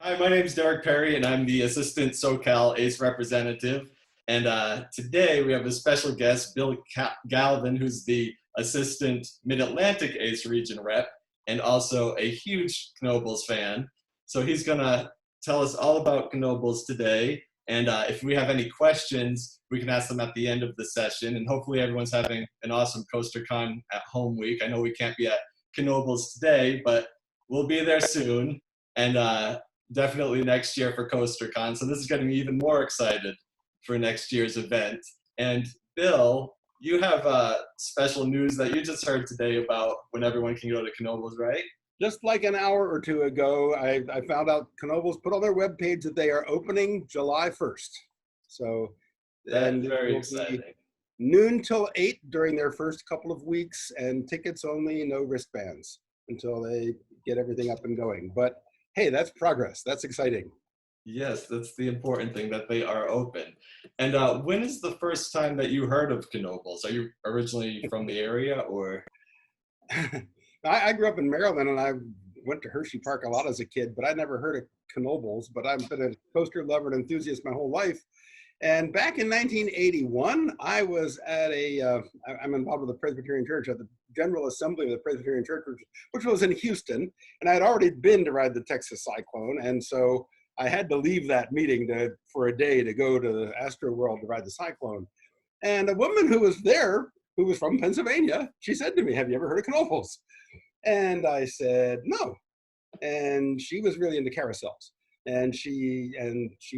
Hi, my name is Derek Perry, and I'm the Assistant SoCal ACE representative. And today we have a special guest, Bill Galvin, who's the Assistant Mid-Atlantic ACE region rep, and also a huge Knoebels fan. So he's going to tell us all about Knoebels today. And if we have any questions, we can ask them at the end of the session. And hopefully everyone's having an awesome CoasterCon at home week. I know we can't be at Knoebels today, but we'll be there soon. And definitely next year for CoasterCon. So this is getting me even more excited for next year's event. And Bill, you have special news that you just heard today about when everyone can go to Knoebels, right? Just like an hour or two ago, I found out Knoebels put on their webpage that they are opening July 1st. So That's very exciting. Noon till 8 during their first couple of weeks, and tickets only, no wristbands until they get everything up and going. But hey, that's progress. That's exciting. Yes, that's the important thing, that they are open. And when is the first time that you heard of Knoebels? Are you originally from the area, or? I grew up in Maryland, and I went to Hershey Park a lot as a kid, but I never heard of Knoebels. But I've been a coaster lover and enthusiast my whole life. And back in 1981, I was at I'm involved with the Presbyterian Church at the General Assembly of the Presbyterian Church, which was in Houston. And I had already been to ride the Texas Cyclone. And so I had to leave that meeting for a day to go to Astro World to ride the Cyclone. And a woman who was there, who was from Pennsylvania, she said to me, "Have you ever heard of Knoebels?" And I said, "No." And she was really into carousels. And she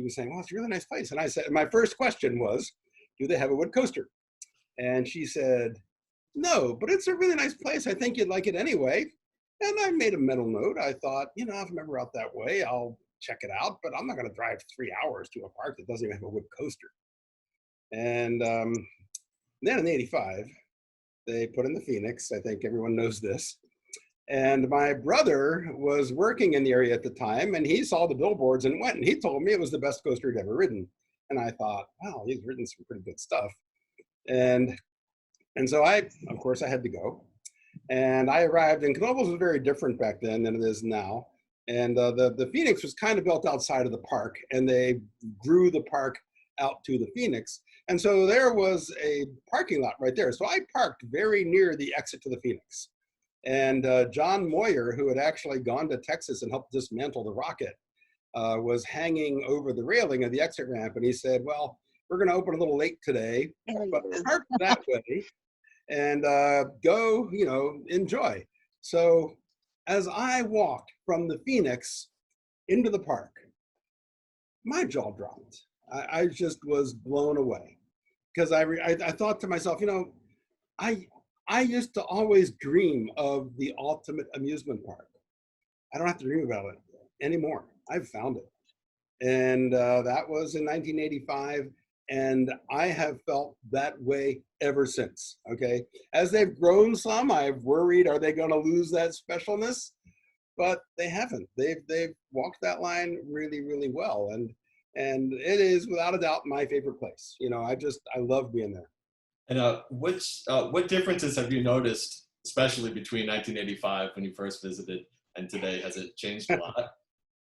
was saying, "Well, it's a really nice place." And I said, my first question was, "Do they have a wood coaster?" And she said, "No, but it's a really nice place. I think you'd like it anyway." And I made a mental note. I thought, if I'm ever out that way, I'll check it out, but I'm not going to drive 3 hours to a park that doesn't even have a wood coaster. And then in '85, they put in the Phoenix. I think everyone knows this. And my brother was working in the area at the time, and he saw the billboards and went, and he told me it was the best coaster he'd ever ridden. And I thought, wow, he's ridden some pretty good stuff. And so of course, I had to go. And I arrived, and Knoebels was very different back then than it is now. And the Phoenix was kind of built outside of the park, and they grew the park out to the Phoenix. And so there was a parking lot right there. So I parked very near the exit to the Phoenix. And John Moyer, who had actually gone to Texas and helped dismantle the rocket, was hanging over the railing of the exit ramp. And he said, "Well, we're going to open a little late today, but park that way and go, enjoy." So as I walked from the Phoenix into the park, my jaw dropped. I just was blown away, because I thought to myself, I used to always dream of the ultimate amusement park. I don't have to dream about it anymore. I've found it. And that was in 1985. And I have felt that way ever since. Okay. As they've grown some, I've worried, are they going to lose that specialness? But they haven't. They've walked that line really, really well. And it is without a doubt my favorite place. I love being there. And what differences have you noticed, especially between 1985 when you first visited and today? Has it changed a lot?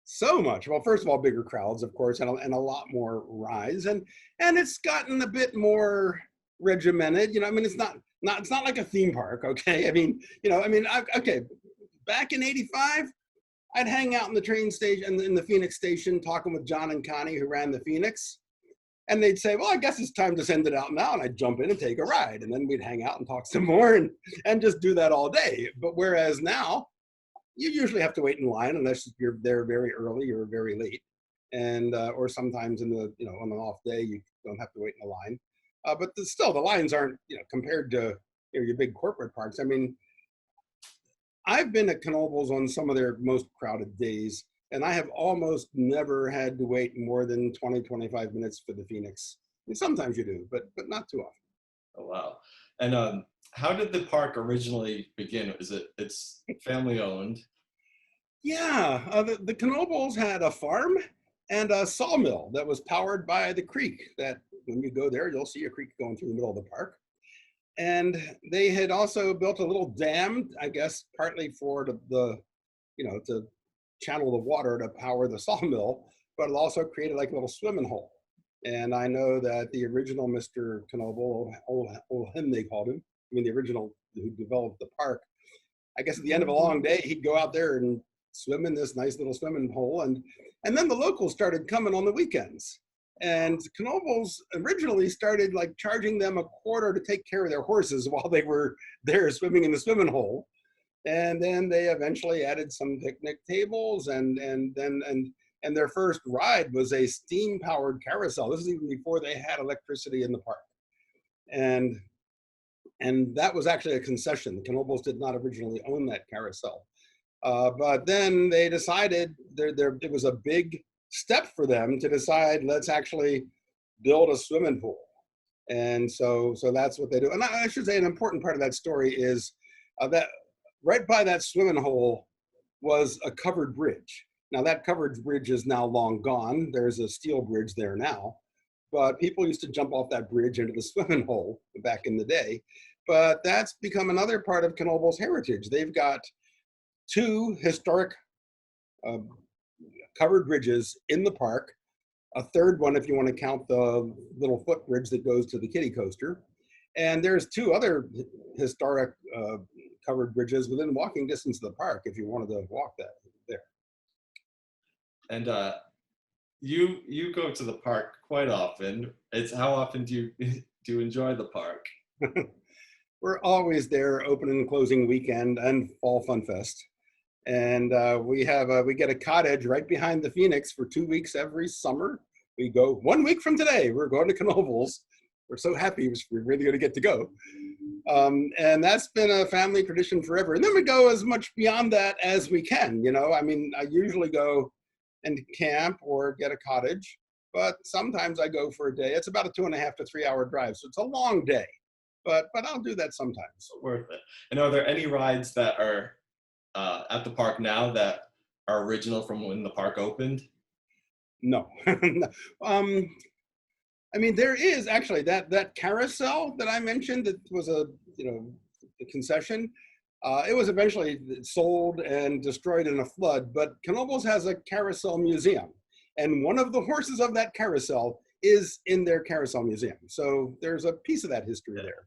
So much. Well, first of all, bigger crowds, of course, and a lot more rides, and it's gotten a bit more regimented. It's not like a theme park. Okay, okay. Back in '85, I'd hang out in the train station, in the Phoenix station, talking with John and Connie, who ran the Phoenix. And they'd say, "Well, I guess it's time to send it out now." And I'd jump in and take a ride. And then we'd hang out and talk some more and just do that all day. But whereas now, you usually have to wait in line unless you're there very early or very late. And or sometimes on an off day, you don't have to wait in a line. But still, the lines aren't, compared to your big corporate parks. I mean, I've been at Knoebels on some of their most crowded days, and I have almost never had to wait more than 20, 25 minutes for the Phoenix. I mean, sometimes you do, but not too often. Oh, wow. And how did the park originally begin? It's family owned? Yeah, the Knoebels had a farm and a sawmill that was powered by the creek. That when you go there, you'll see a creek going through the middle of the park. And they had also built a little dam, I guess, partly for to channel the water to power the sawmill, but it also created like a little swimming hole. And I know that the original Mr. Knoebel, old him they called him, I mean the original who developed the park, I guess at the end of a long day, he'd go out there and swim in this nice little swimming hole. And then the locals started coming on the weekends. And Knoebels originally started like charging them a quarter to take care of their horses while they were there swimming in the swimming hole. And then they eventually added some picnic tables, and their first ride was a steam powered carousel. This is even before they had electricity in the park. And that was actually a concession. The Knoebels did not originally own that carousel. But then they decided it was a big step for them to decide, let's actually build a swimming pool. And so that's what they do. And I should say an important part of that story is that right by that swimming hole was a covered bridge. Now that covered bridge is now long gone. There's a steel bridge there now. But people used to jump off that bridge into the swimming hole back in the day. But that's become another part of Knoebels' heritage. They've got 2 historic covered bridges in the park, a third one if you want to count the little footbridge that goes to the kiddie coaster. And there's 2 other historic covered bridges within walking distance of the park if you wanted to walk that there. And you go to the park quite often. How often do you enjoy the park? We're always there, open and closing weekend and Fall Fun Fest. And we get a cottage right behind the Phoenix for 2 weeks every summer. We go 1 week from today. We're going to Knoebels. We're so happy we're really going to get to go. And that's been a family tradition forever. And then we go as much beyond that as we can. I mean, I usually go and camp or get a cottage, but sometimes I go for a day. It's about a 2.5 to 3 hour drive, so it's a long day. But I'll do that sometimes. Worth it. And are there any rides that are at the park now that are original from when the park opened? No. I mean, there is actually that carousel that I mentioned that was a concession. It was eventually sold and destroyed in a flood, but Knoebels has a Carousel Museum. And one of the horses of that carousel is in their Carousel Museum. So there's a piece of that history there.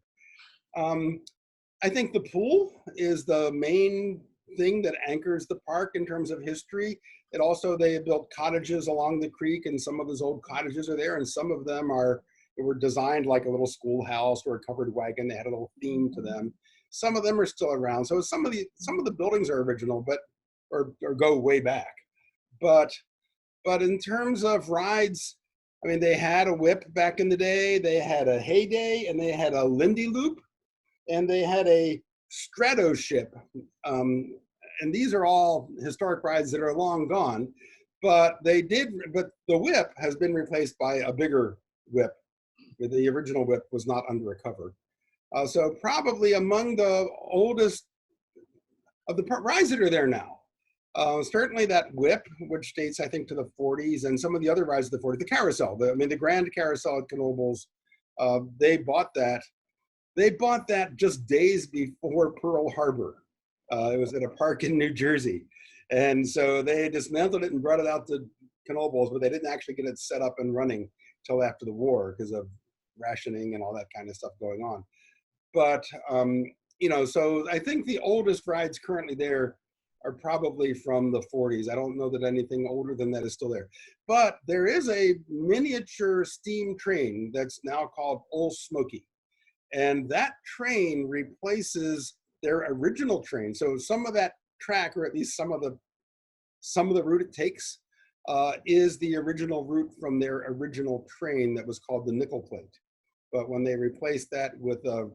I think the pool is the main thing that anchors the park in terms of history. They built cottages along the creek, and some of those old cottages are there, and some of them were designed like a little schoolhouse or a covered wagon. They had a little theme to them. Some of them are still around. So some of the buildings are original, or go way back. But in terms of rides, I mean, they had a whip back in the day. They had a heyday, and they had a Lindy Loop, and they had a Stratosphere. And these are all historic rides that are long gone. But the whip has been replaced by a bigger whip. The original whip was not under a cover. So probably among the oldest of the rides that are there now. Certainly that whip, which dates, I think, to the 40s, and some of the other rides of the 40s, the carousel, the Grand Carousel at Knoebels, they bought that. They bought that just days before Pearl Harbor. It was at a park in New Jersey. And so they dismantled it and brought it out to Knoebels, but they didn't actually get it set up and running till after the war because of rationing and all that kind of stuff going on. But, so I think the oldest rides currently there are probably from the 40s. I don't know that anything older than that is still there. But there is a miniature steam train that's now called Old Smoky. And that train replaces their original train. So some of that track, or at least some of the route it takes, is the original route from their original train that was called the Nickel Plate. But when they replaced that with a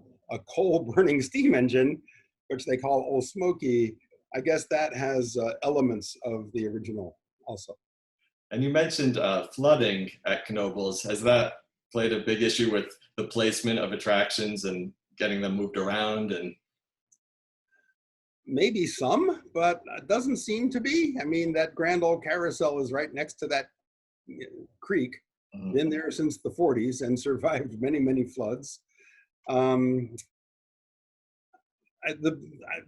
coal-burning steam engine, which they call Old Smoky, I guess that has elements of the original also. And you mentioned flooding at Knoebels. Has that played a big issue with the placement of attractions and getting them moved around? And maybe some, but it doesn't seem to be. I mean, that grand old carousel is right next to that creek. Mm-hmm. Been there since the 40s and survived many, many floods. The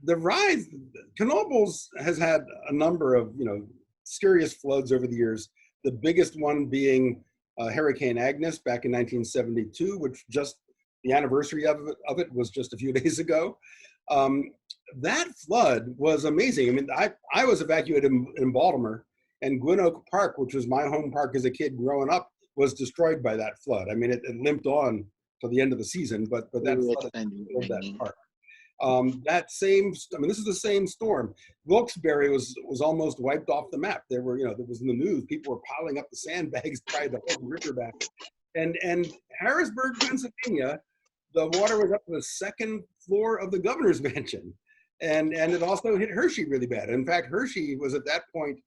ride, Knoebels has had a number of, scariest floods over the years. The biggest one being Hurricane Agnes back in 1972, which just the anniversary of it was just a few days ago. That flood was amazing. I mean, I was evacuated in Baltimore, and Gwynn Oak Park, which was my home park as a kid growing up, was destroyed by that flood. I mean, it limped on till the end of the season, but that flood killed that park. This is the same storm. Wilkes-Barre was almost wiped off the map. There was in the news, people were piling up the sandbags trying to hold the river back. And Harrisburg, Pennsylvania, the water was up to the second floor of the governor's mansion. And it also hit Hershey really bad. In fact, Hershey was at that point,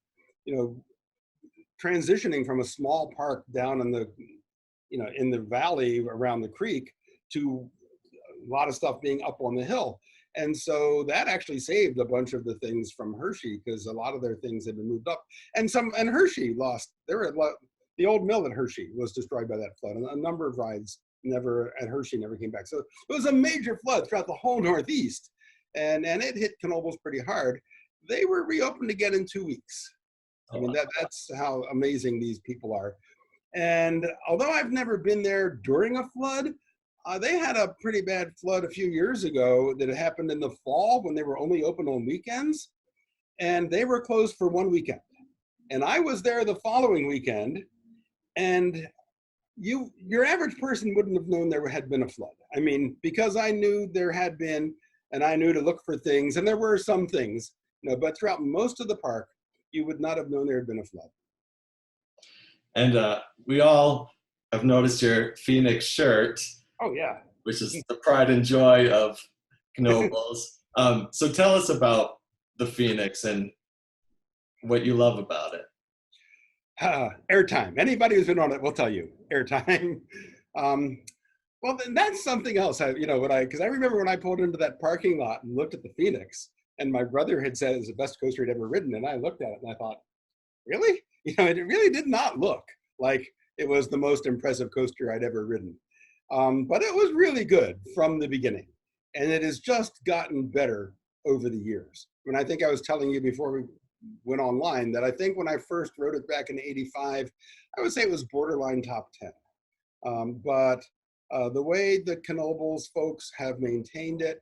transitioning from a small park down in the valley around the creek to a lot of stuff being up on the hill. And so that actually saved a bunch of the things from Hershey, because a lot of their things had been moved up. And Hershey lost, the old mill at Hershey was destroyed by that flood. And a number of rides at Hershey never came back. So it was a major flood throughout the whole Northeast. And it hit Knoebels pretty hard. They were reopened again in 2 weeks. I mean, that's how amazing these people are. And although I've never been there during a flood, they had a pretty bad flood a few years ago that happened in the fall when they were only open on weekends. And they were closed for 1 weekend. And I was there the following weekend, and your average person wouldn't have known there had been a flood. I mean, because I knew there had been, and I knew to look for things, and there were some things, but throughout most of the park, you would not have known there had been a flood. And we all have noticed your Phoenix shirt. Oh, yeah. Which is the pride and joy of Knoebels. So tell us about the Phoenix and what you love about it. Airtime. Anybody who's been on it will tell you. Airtime. Well, then that's something else. Because I remember when I pulled into that parking lot and looked at the Phoenix, and my brother had said it was the best coaster he'd ever ridden, and I looked at it and I thought, really? It really did not look like it was the most impressive coaster I'd ever ridden. But it was really good from the beginning, and it has just gotten better over the years. When I think I was telling you before we went online that I think when I first rode it back in '85, I would say it was borderline top 10. But the way the Knoebels folks have maintained it,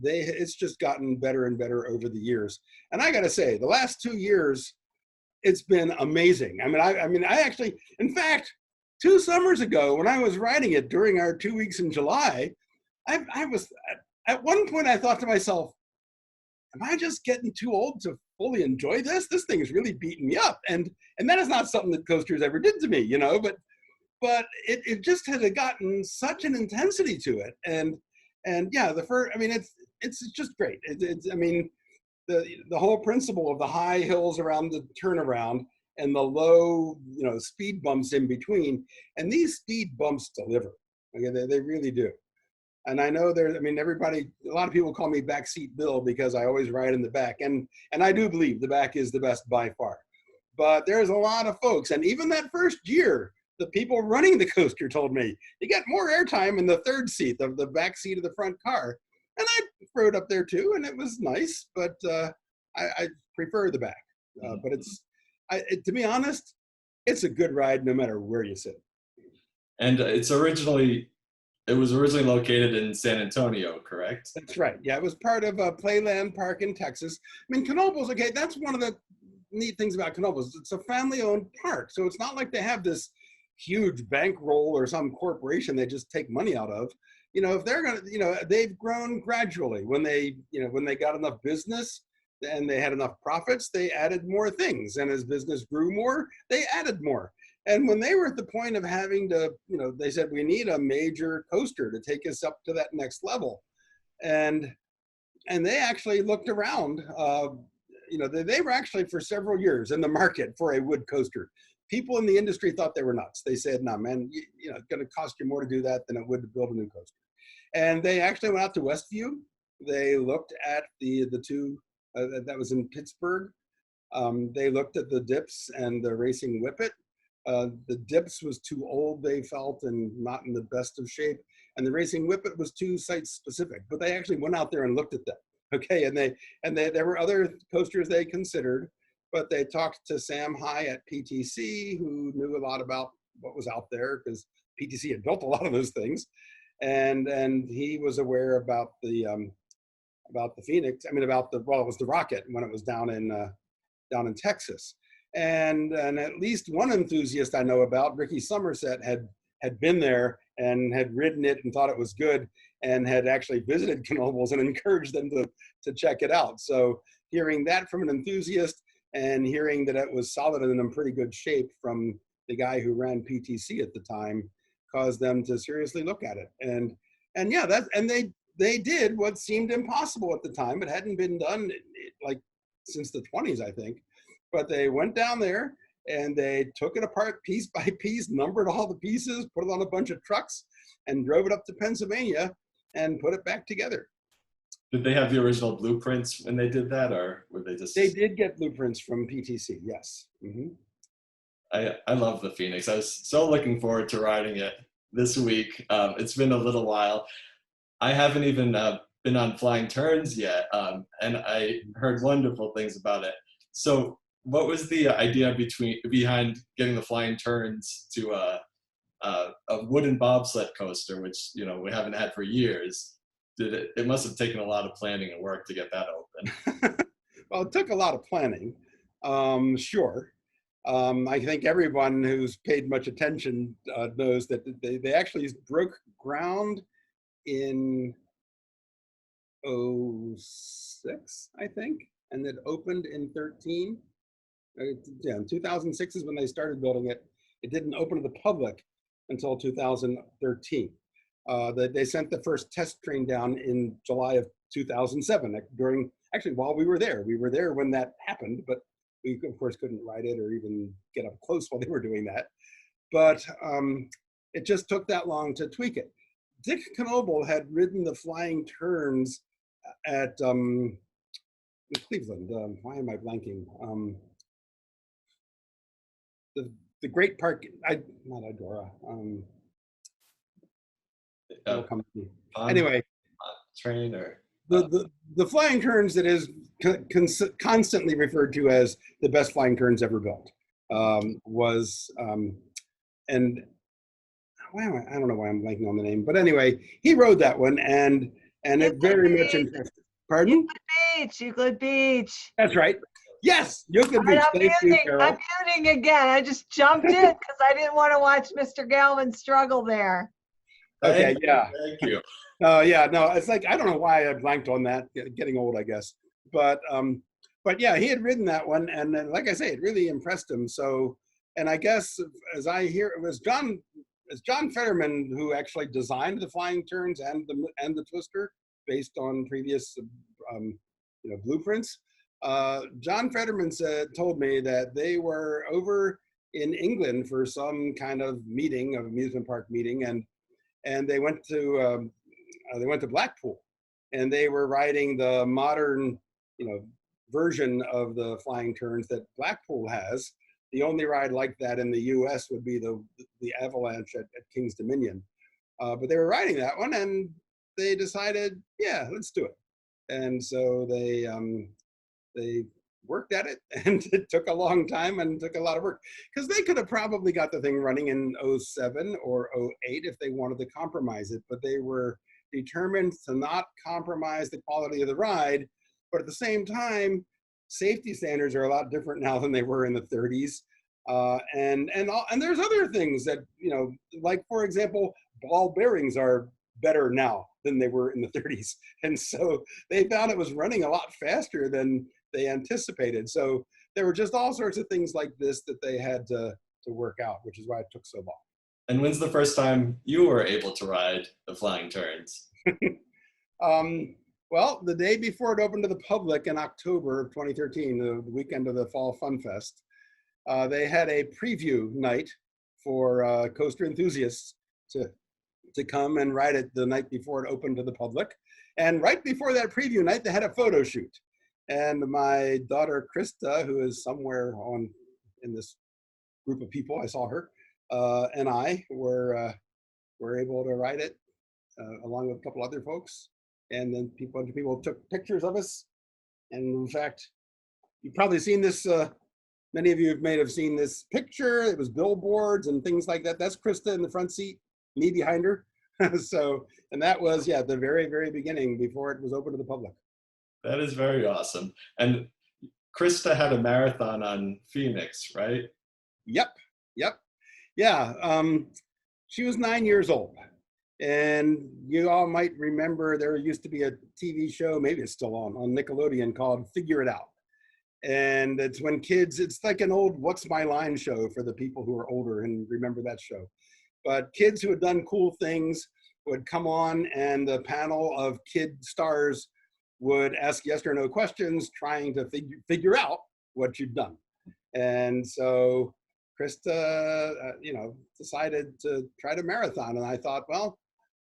it's just gotten better and better over the years. And I got to say, the last 2 years, it's been amazing. I actually, in fact, 2 summers ago, when I was riding it during our 2 weeks in July, I was, at one point I thought to myself, am I just getting too old to fully enjoy this? This thing is really beating me up. And that is not something that coasters ever did to me, but it just has gotten such an intensity to it. And yeah, it's just great. The whole principle of the high hills around the turnaround and the low, speed bumps in between. And these speed bumps deliver. Okay, they really do. And I know a lot of people call me Backseat Bill because I always ride in the back. And I do believe the back is the best by far. But there's a lot of folks, and even that first year, the people running the coaster told me, you get more airtime in the third seat, the back seat of the front car. And I rode up there too, and it was nice, but I prefer the back. But to be honest, it's a good ride no matter where you sit. And it was originally located in San Antonio, correct? That's right. Yeah, it was part of a Playland Park in Texas. Knoebels, okay, that's one of the neat things about Knoebels. It's a family-owned park, so it's not like they have this huge bankroll or some corporation they just take money out of. If they're gonna, they've grown gradually. When they got enough business and they had enough profits, they added more things. And as business grew more, they added more. And when they were at the point of having to, they said, we need a major coaster to take us up to that next level. And they actually looked around, they were actually for several years in the market for a wood coaster. People in the industry thought they were nuts. They said, no, man, it's going to cost you more to do that than it would to build a new coaster. And they actually went out to Westview. They looked at the two, that was in Pittsburgh. They looked at the dips and the racing whippet. The dips was too old, they felt, and not in the best of shape. And the racing whippet was too site specific, but they actually went out there and looked at them. Okay, and there were other coasters they considered, but they talked to Sam High at PTC, who knew a lot about what was out there because PTC had built a lot of those things, and he was aware about the Phoenix. I mean, about the, well, it was the rocket when it was down in Texas, and at least one enthusiast I know about, Ricky Somerset, had been there and had ridden it and thought it was good, and had actually visited Knoebels and encouraged them to check it out. So hearing that from an enthusiast and hearing that it was solid and in pretty good shape from the guy who ran PTC at the time caused them to seriously look at it. And yeah, they did what seemed impossible at the time. It hadn't been done like since the 20s, I think. But they went down there and they took it apart piece by piece, numbered all the pieces, put it on a bunch of trucks, and drove it up to Pennsylvania and put it back together. Did they have the original blueprints when they did that, or were they just? They did get blueprints from PTC, yes. Mm-hmm. I love the Phoenix. I was so looking forward to riding it this week. It's been a little while. I haven't even been on Flying Turns yet, and I heard wonderful things about it. So what was the idea behind getting the Flying Turns to a wooden bobsled coaster, which we haven't had for years? It must have taken a lot of planning and work to get that open. Well, it took a lot of planning, sure. I think everyone who's paid much attention knows that they actually broke ground in 06, I think, and it opened in 13. Yeah, in 2006 is when they started building it. It didn't open to the public until 2013. They sent the first test train down in July of 2007 actually while we were there. We were there when that happened, but we of course couldn't ride it or even get up close while they were doing that. But it just took that long to tweak it. Dick Knoebel had ridden the Flying Turns at Cleveland. Why am I blanking? The great park, not Idora. It'll come to me. Anyway, train or the Flying Turns that is constantly referred to as the best Flying Turns ever built was and I don't know why I'm blanking on the name, but anyway, he rode that one and it very much impressed. Pardon? Euclid Beach. That's right. Yes, Euclid Beach. I'm muting again. I just jumped in because I didn't want to watch Mr. Galvin struggle there. Okay, yeah. Thank you. Yeah, no, it's like, I don't know why I blanked on that, getting old, I guess. But yeah, he had ridden that one, and like I say, it really impressed him. So, and I guess, as I hear, it was John Fetterman who actually designed the Flying Turns and the Twister based on previous blueprints. John Fetterman told me that they were over in England for some kind of meeting, of amusement park meeting, and they went to Blackpool, and they were riding the modern version of the Flying Turns that Blackpool has. The only ride like that in the U.S. would be the Avalanche at King's Dominion, but they were riding that one, and they decided, yeah, let's do it. And so they worked at it, and it took a long time and took a lot of work, because they could have probably got the thing running in 07 or 08 if they wanted to compromise it, but they were determined to not compromise the quality of the ride. But at the same time, safety standards are a lot different now than they were in the 30s. And there's other things that, like, for example, ball bearings are better now than they were in the 30s. And so they found it was running a lot faster than they anticipated. So there were just all sorts of things like this that they had to work out, which is why it took so long. And when's the first time you were able to ride the Flying Turns? Well, the day before it opened to the public in October of 2013, the weekend of the Fall Fun Fest, they had a preview night for coaster enthusiasts to come and ride it the night before it opened to the public. And right before that preview night, they had a photo shoot. And my daughter, Krista, who is somewhere in this group of people, I saw her, and I were able to ride it along with a couple other folks. And then a bunch of people took pictures of us. And in fact, you've probably seen this Many of you may have seen this picture. It was billboards and things like that. That's Krista in the front seat, me behind her. So, and that was, yeah, the very, very beginning before it was open to the public. That is very awesome. And Krista had a marathon on Phoenix, right? Yep, yep. Yeah, she was 9 years old. And you all might remember there used to be a TV show, maybe it's still on Nickelodeon, called Figure It Out. And it's when kids, it's like an old What's My Line show for the people who are older and remember that show. But kids who had done cool things would come on, and the panel of kid stars would ask yes or no questions, trying to figure out what you'd done. And so Krista, decided to try to marathon. And I thought, well,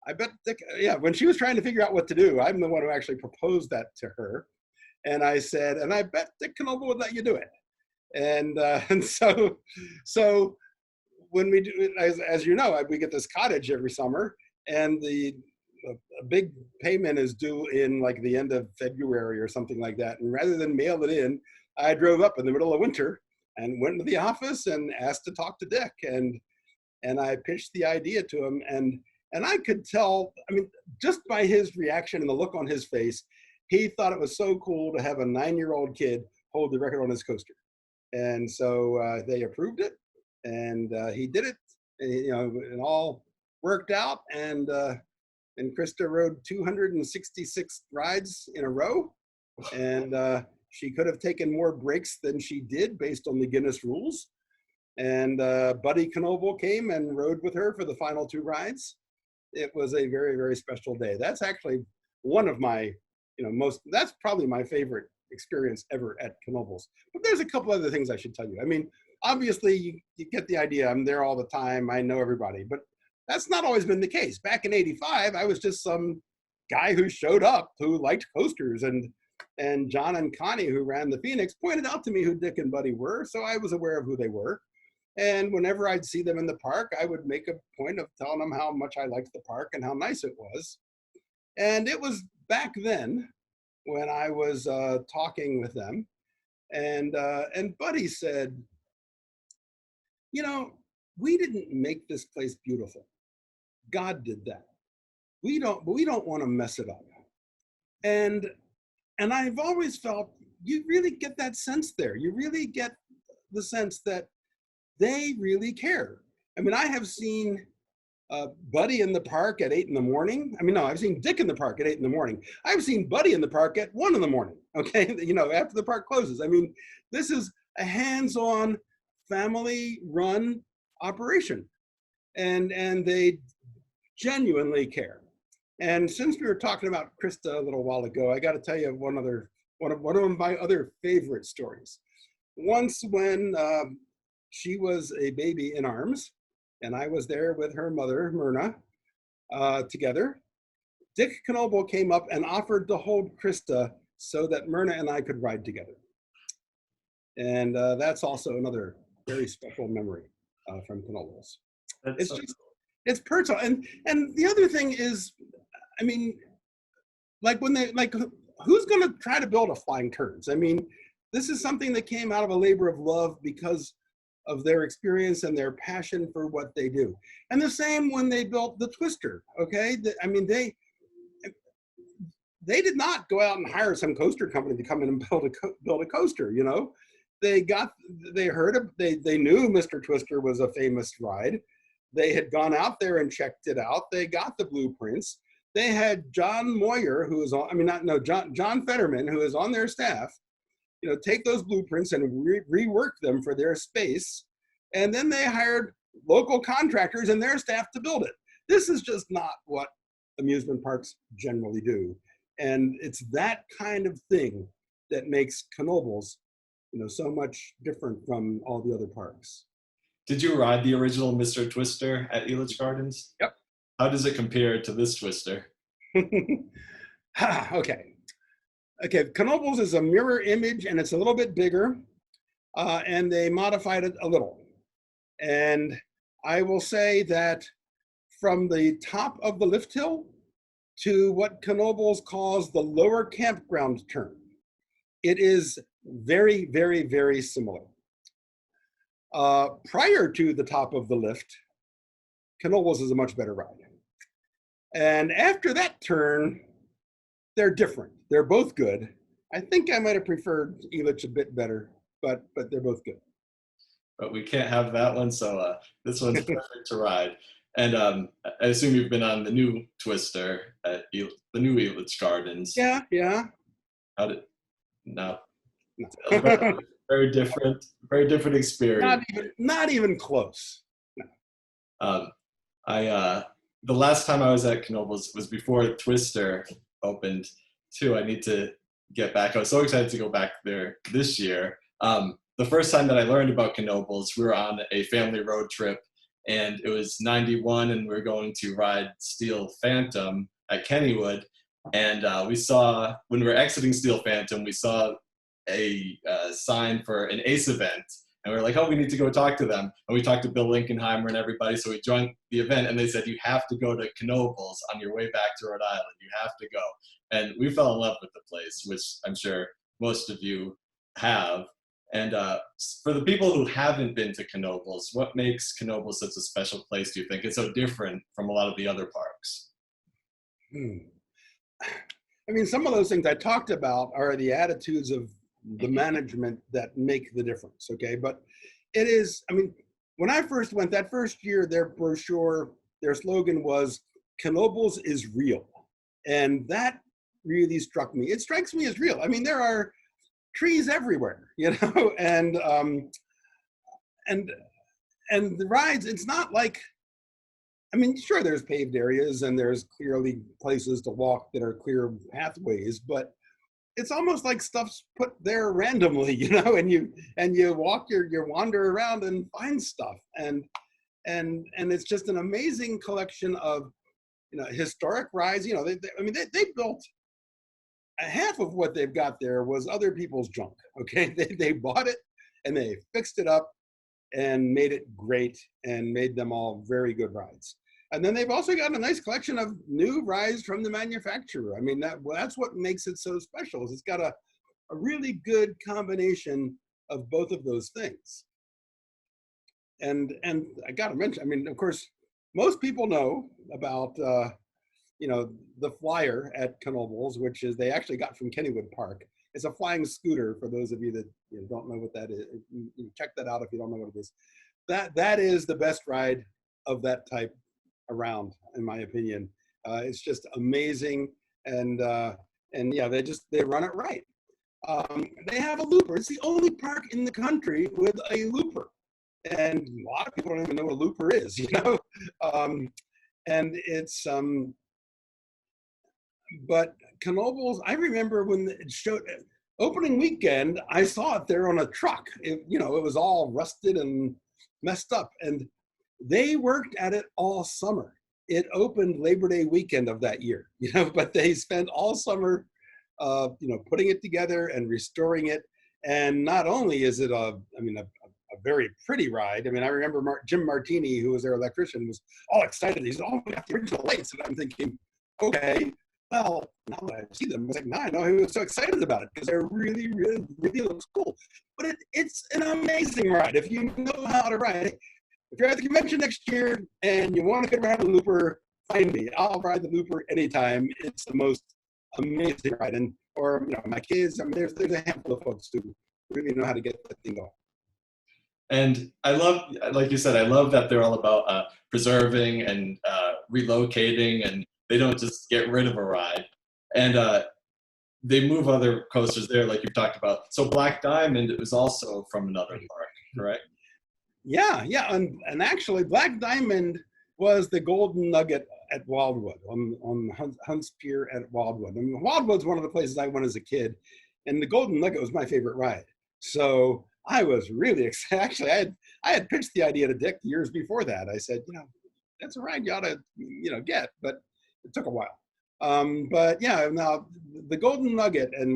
I bet Dick, yeah, when she was trying to figure out what to do, I'm the one who actually proposed that to her. And I said, and I bet Dick Knoebel would let you do it. And so when we do, as you know, we get this cottage every summer, and a big payment is due in like the end of February or something like that. And rather than mail it in, I drove up in the middle of winter and went to the office and asked to talk to Dick. And I pitched the idea to him. And I could tell, I mean, just by his reaction and the look on his face, he thought it was so cool to have a 9-year-old kid hold the record on his coaster. And so they approved it, and he did it. And, it all worked out. And Krista rode 266 rides in a row. And she could have taken more breaks than she did based on the Guinness rules. And Buddy Knoebel came and rode with her for the final 2 rides. It was a very, very special day. That's actually one of my, that's probably my favorite experience ever at Knoebels. But there's a couple other things I should tell you. I mean, obviously you get the idea. I'm there all the time. I know everybody, but that's not always been the case. Back in '85, I was just some guy who showed up who liked coasters, and John and Connie, who ran the Phoenix, pointed out to me who Dick and Buddy were. So I was aware of who they were. And whenever I'd see them in the park, I would make a point of telling them how much I liked the park and how nice it was. And it was back then when I was talking with them, and Buddy said, we didn't make this place beautiful. God did that. We don't want to mess it up. And I've always felt you really get that sense there. You really get the sense that they really care. I mean, I have seen Buddy in the park at 8 in the morning. I mean, no, I've seen Dick in the park at 8 in the morning. I've seen Buddy in the park at 1 in the morning, okay? After the park closes. I mean, this is a hands-on, family-run operation. And they genuinely care. And since we were talking about Krista a little while ago, I got to tell you one of my other favorite stories. Once when she was a baby in arms, and I was there with her mother, Myrna, together, Dick Knoebel came up and offered to hold Krista so that Myrna and I could ride together. And that's also another very special memory from Knoebels. It's personal. And the other thing is, I mean, who's going to try to build a flying turds? I mean, this is something that came out of a labor of love because of their experience and their passion for what they do. And the same when they built the Twister, okay? I mean, they did not go out and hire some coaster company to come in and build a coaster, They knew Mr. Twister was a famous ride. They had gone out there and checked it out. They got the blueprints. They had John Moyer, John Fetterman, who is on their staff, take those blueprints and rework them for their space. And then they hired local contractors and their staff to build it. This is just not what amusement parks generally do. And it's that kind of thing that makes Knoebels, so much different from all the other parks. Did you ride the original Mr. Twister at Elitch Gardens? Yep. How does it compare to this Twister? Okay, Knoebels is a mirror image, and it's a little bit bigger, and they modified it a little. And I will say that from the top of the lift hill to what Knoebels calls the lower campground turn, it is very, very, very similar. Prior to the top of the lift, Knoebels is a much better ride. And after that turn, they're different. They're both good. I think I might have preferred Elitch a bit better, but they're both good. But we can't have that one, so this one's perfect to ride. And I assume you've been on the new Twister at the new Elitch Gardens. Yeah, yeah. How did no? No. Very different experience. Not even close. No. The last time I was at Knoebels was before Twister opened too. I need to get back. I was so excited to go back there this year. The first time that I learned about Knoebels, we were on a family road trip, and it was 91, and we were going to ride Steel Phantom at Kennywood. And we saw, when we were exiting Steel Phantom, we saw a sign for an ACE event. And we were like, oh, we need to go talk to them. And we talked to Bill Linkenheimer and everybody. So we joined the event, and they said, you have to go to Knoebels on your way back to Rhode Island. You have to go. And we fell in love with the place, which I'm sure most of you have. And for the people who haven't been to Knoebels, what makes Knoebels such a special place, do you think? It's so different from a lot of the other parks. I mean, some of those things I talked about are the attitudes of the management that make the difference, okay? But it is, I mean, when I first went, that first year, their brochure, their slogan was, Knoebels is real. And that really struck me. It strikes me as real. I mean, there are trees everywhere, you know, and the rides, it's not like, I mean, sure, there's paved areas and there's clearly places to walk that are clear pathways, but it's almost like stuff's put there randomly, you know, and you walk you wander around and find stuff, and it's just an amazing collection of, you know, historic rides. You know, they built half of what they've got there was other people's junk. Okay, they bought it and they fixed it up and made it great and made them all very good rides. And then they've also got a nice collection of new rides from the manufacturer. I mean, that's what makes it so special, is it's got a really good combination of both of those things. And I got to mention, I mean, of course, most people know about, you know, the flyer at Knoebels, which is they actually got from Kennywood Park. It's a flying scooter, for those of you that don't know what that is. You check that out if you don't know what it is. That is the best ride of that type around, in my opinion. It's just amazing, and yeah, they run it right. They have a looper. It's the only park in the country with a looper, and a lot of people don't even know what a looper is, you know. And it's but Knoebels, I remember when it showed opening weekend, I saw it there on a truck. You know, it was all rusted and messed up, and they worked at it all summer. It opened Labor Day weekend of that year, you know, but they spent all summer, you know, putting it together and restoring it. And not only is it a very pretty ride. I mean, I remember Jim Martini, who was their electrician, was all excited. He said, "Oh, we got the original lights." And I'm thinking, okay, well, now that I see them, I was like, no, I know he was so excited about it because they're really, really, really looks cool. But it's an amazing ride if you know how to ride it. If you're at the convention next year and you want to get around the looper, find me. I'll ride the looper anytime. It's the most amazing ride. And or you know, my kids. I mean, there's a handful of folks who really know how to get that thing going. And I love, like you said, I love that they're all about preserving and relocating, and they don't just get rid of a ride. And they move other coasters there, like you've talked about. So Black Diamond was also from another park, correct? Yeah, and actually Black Diamond was the Golden Nugget at Wildwood, on Hunts Pier at Wildwood. I mean, Wildwood's one of the places I went as a kid, and the Golden Nugget was my favorite ride. So I was really excited. Actually, I had pitched the idea to Dick years before that. I said, you know, that's a ride you ought to, you know, get, but it took a while. But yeah, now the Golden Nugget at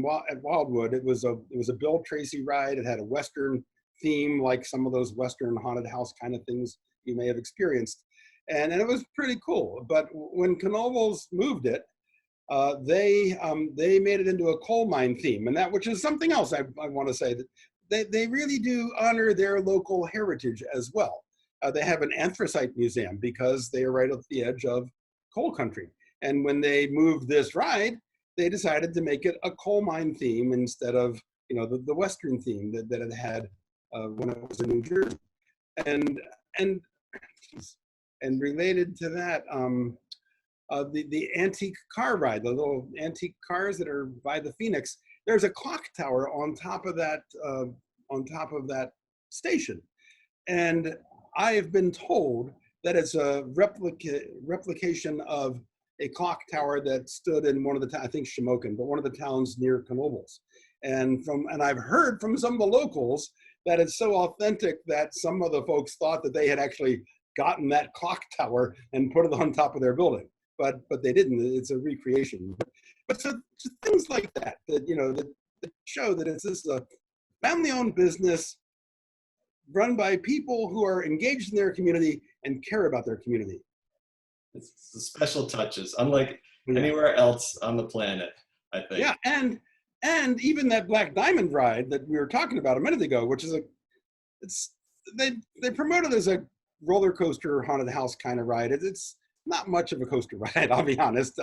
Wildwood, it was a Bill Tracy ride. It had a Western theme, like some of those Western haunted house kind of things you may have experienced. And it was pretty cool. But when Knoebels moved it, they made it into a coal mine theme, and which is something else I want to say, that they really do honor their local heritage as well. They have an Anthracite Museum because they are right at the edge of coal country. And when they moved this ride, they decided to make it a coal mine theme instead of, you know, the Western theme that it had when it was in New Jersey. And related to that, the antique car ride, the little antique cars that are by the Phoenix. There's a clock tower on top of that station, and I have been told that it's a replication of a clock tower that stood in one of the I think Shamokin, but one of the towns near Knoebels. And I've heard from some of the locals that it's so authentic that some of the folks thought that they had actually gotten that clock tower and put it on top of their building, but they didn't. It's a recreation. But so things like that you know that show that it's this family-owned business run by people who are engaged in their community and care about their community. It's the special touches, unlike anywhere else on the planet, I think. Yeah, and even that Black Diamond ride that we were talking about a minute ago, which is they promote it as a roller coaster haunted house kind of ride. It's not much of a coaster ride, I'll be honest.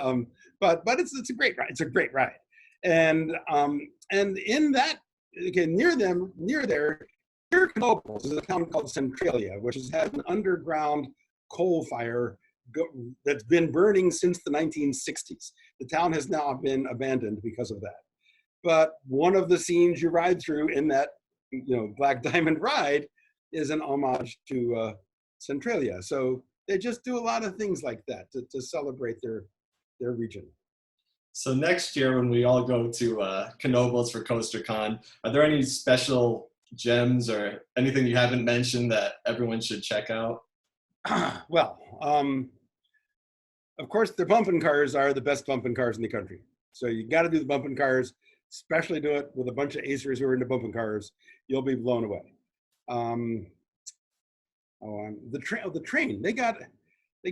But it's a great ride. It's a great ride. And in that, again, near Knoebels is a town called Centralia, which has had an underground coal fire that's been burning since the 1960s. The town has now been abandoned because of that. But one of the scenes you ride through in that, you know, Black Diamond ride is an homage to Centralia. So they just do a lot of things like that to celebrate their region. So next year, when we all go to Knoebels for CoasterCon, are there any special gems or anything you haven't mentioned that everyone should check out? Well, of course, the bumping cars are the best bumping cars in the country. So you got to do the bumping cars, especially do it with a bunch of acers who are into bumping cars. You'll be blown away. The train. They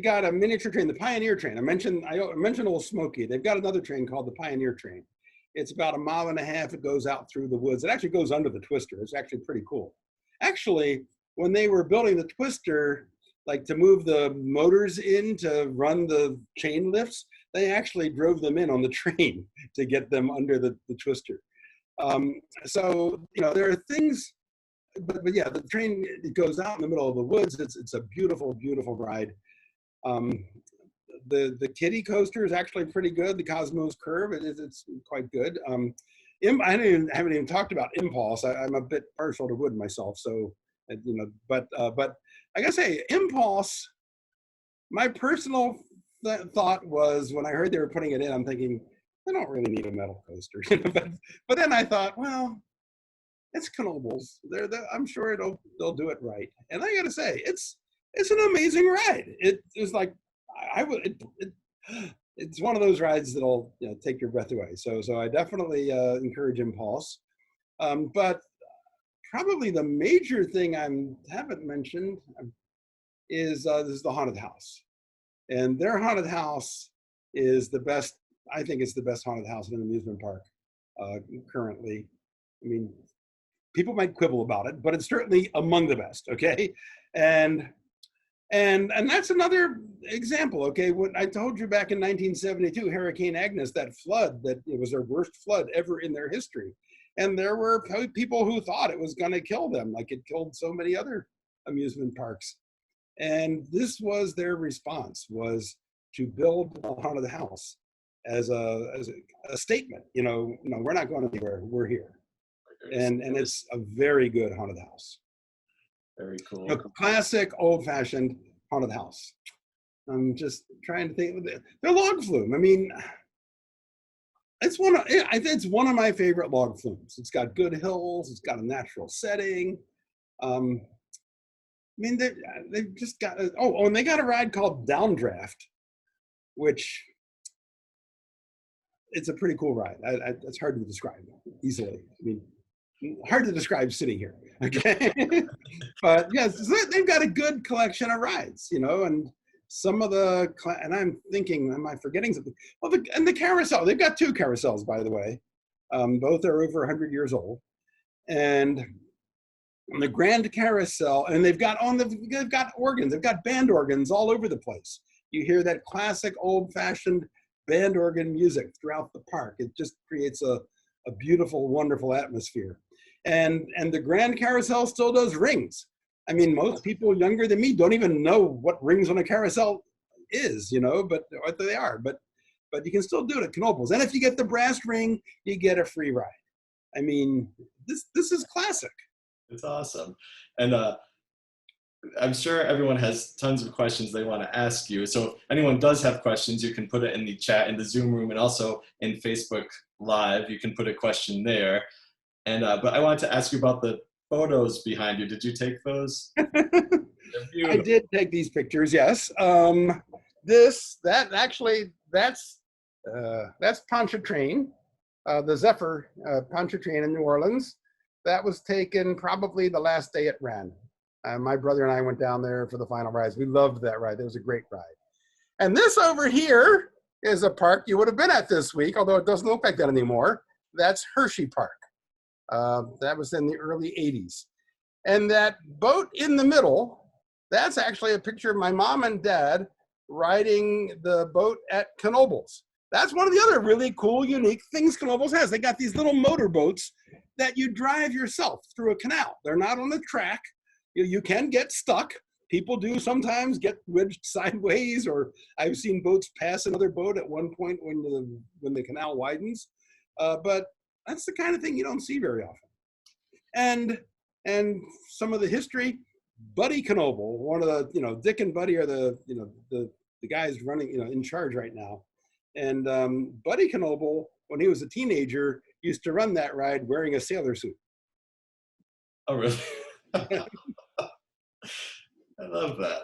got a miniature train, the Pioneer train. I mentioned Old Smoky. They've got another train called the Pioneer train. It's about 1.5 miles. It goes out through the woods. It actually goes under the twister. It's actually pretty cool. Actually, when they were building the twister, like to move the motors in to run the chain lifts, they actually drove them in on the train to get them under the twister. So, you know, there are things, but yeah, the train, it goes out in the middle of the woods. It's a beautiful, beautiful ride. The kiddie coaster is actually pretty good. The Cosmos Curve, it's quite good. I haven't even talked about Impulse. I'm a bit partial to wood myself, so you know. But I gotta say, Impulse. My personal thought was when I heard they were putting it in, I'm thinking they don't really need a metal coaster. but then I thought, well, it's Knoebels. I'm sure they'll do it right. And I gotta say, it's an amazing ride. It's like it's one of those rides that'll, you know, take your breath away. So I definitely encourage Impulse. But probably the major thing I haven't mentioned is this is the Haunted House, and their Haunted House is the best. I think it's the best haunted house in an amusement park currently. I mean, people might quibble about it, but it's certainly among the best. Okay, and that's another example. Okay, what I told you back in 1972, Hurricane Agnes, that flood, that it was their worst flood ever in their history. And there were people who thought it was going to kill them, like it killed so many other amusement parks. And this was their response, was to build a haunted house as a statement. You know, we're not going anywhere. We're here. And it's a very good haunted house. Very cool. A classic, old-fashioned haunted house. I'm just trying to think. Their log flume. I mean, it's one of my favorite log flumes. It's got good hills. It's got a natural setting. I mean, they've just got. And they got a ride called Downdraft, which it's a pretty cool ride. It's hard to describe easily. I mean, hard to describe sitting here, okay? But yes, they've got a good collection of rides, you know, and some of the, and I'm thinking, am I forgetting something? Well, and the carousel, they've got 2 carousels, by the way. Both are over 100 years old. And the Grand Carousel, and they've got organs, they've got band organs all over the place. You hear that classic old-fashioned band organ music throughout the park. It just creates a beautiful, wonderful atmosphere. And the Grand Carousel still does rings. I mean, most people younger than me don't even know what rings on a carousel is, but what they are. But you can still do it at Knoebels. And if you get the brass ring, you get a free ride. I mean, this is classic. It's awesome. And I'm sure everyone has tons of questions they want to ask you. So if anyone does have questions, you can put it in the chat in the Zoom room, and also in Facebook Live, you can put a question there. And but I wanted to ask you about the photos behind you. Did you take those? I did take these pictures, yes. That's Pontchartrain, the Zephyr Pontchartrain in New Orleans. That was taken probably the last day it ran. My brother and I went down there for the final rides. We loved that ride. It was a great ride. And this over here is a park you would have been at this week, although it doesn't look like that anymore. That's Hershey Park. That was in the early 80s. And that boat in the middle, that's actually a picture of my mom and dad riding the boat at Knoebels. That's one of the other really cool, unique things Knoebels has. They got these little motor boats that you drive yourself through a canal. They're not on the track. You can get stuck. People do sometimes get wedged sideways, or I've seen boats pass another boat at one point when the canal widens. But that's the kind of thing you don't see very often. And some of the history, Buddy Knoebel, one of the, Dick and Buddy are the guys running, in charge right now. And Buddy Knoebel, when he was a teenager, used to run that ride wearing a sailor suit. Oh, really? I love that.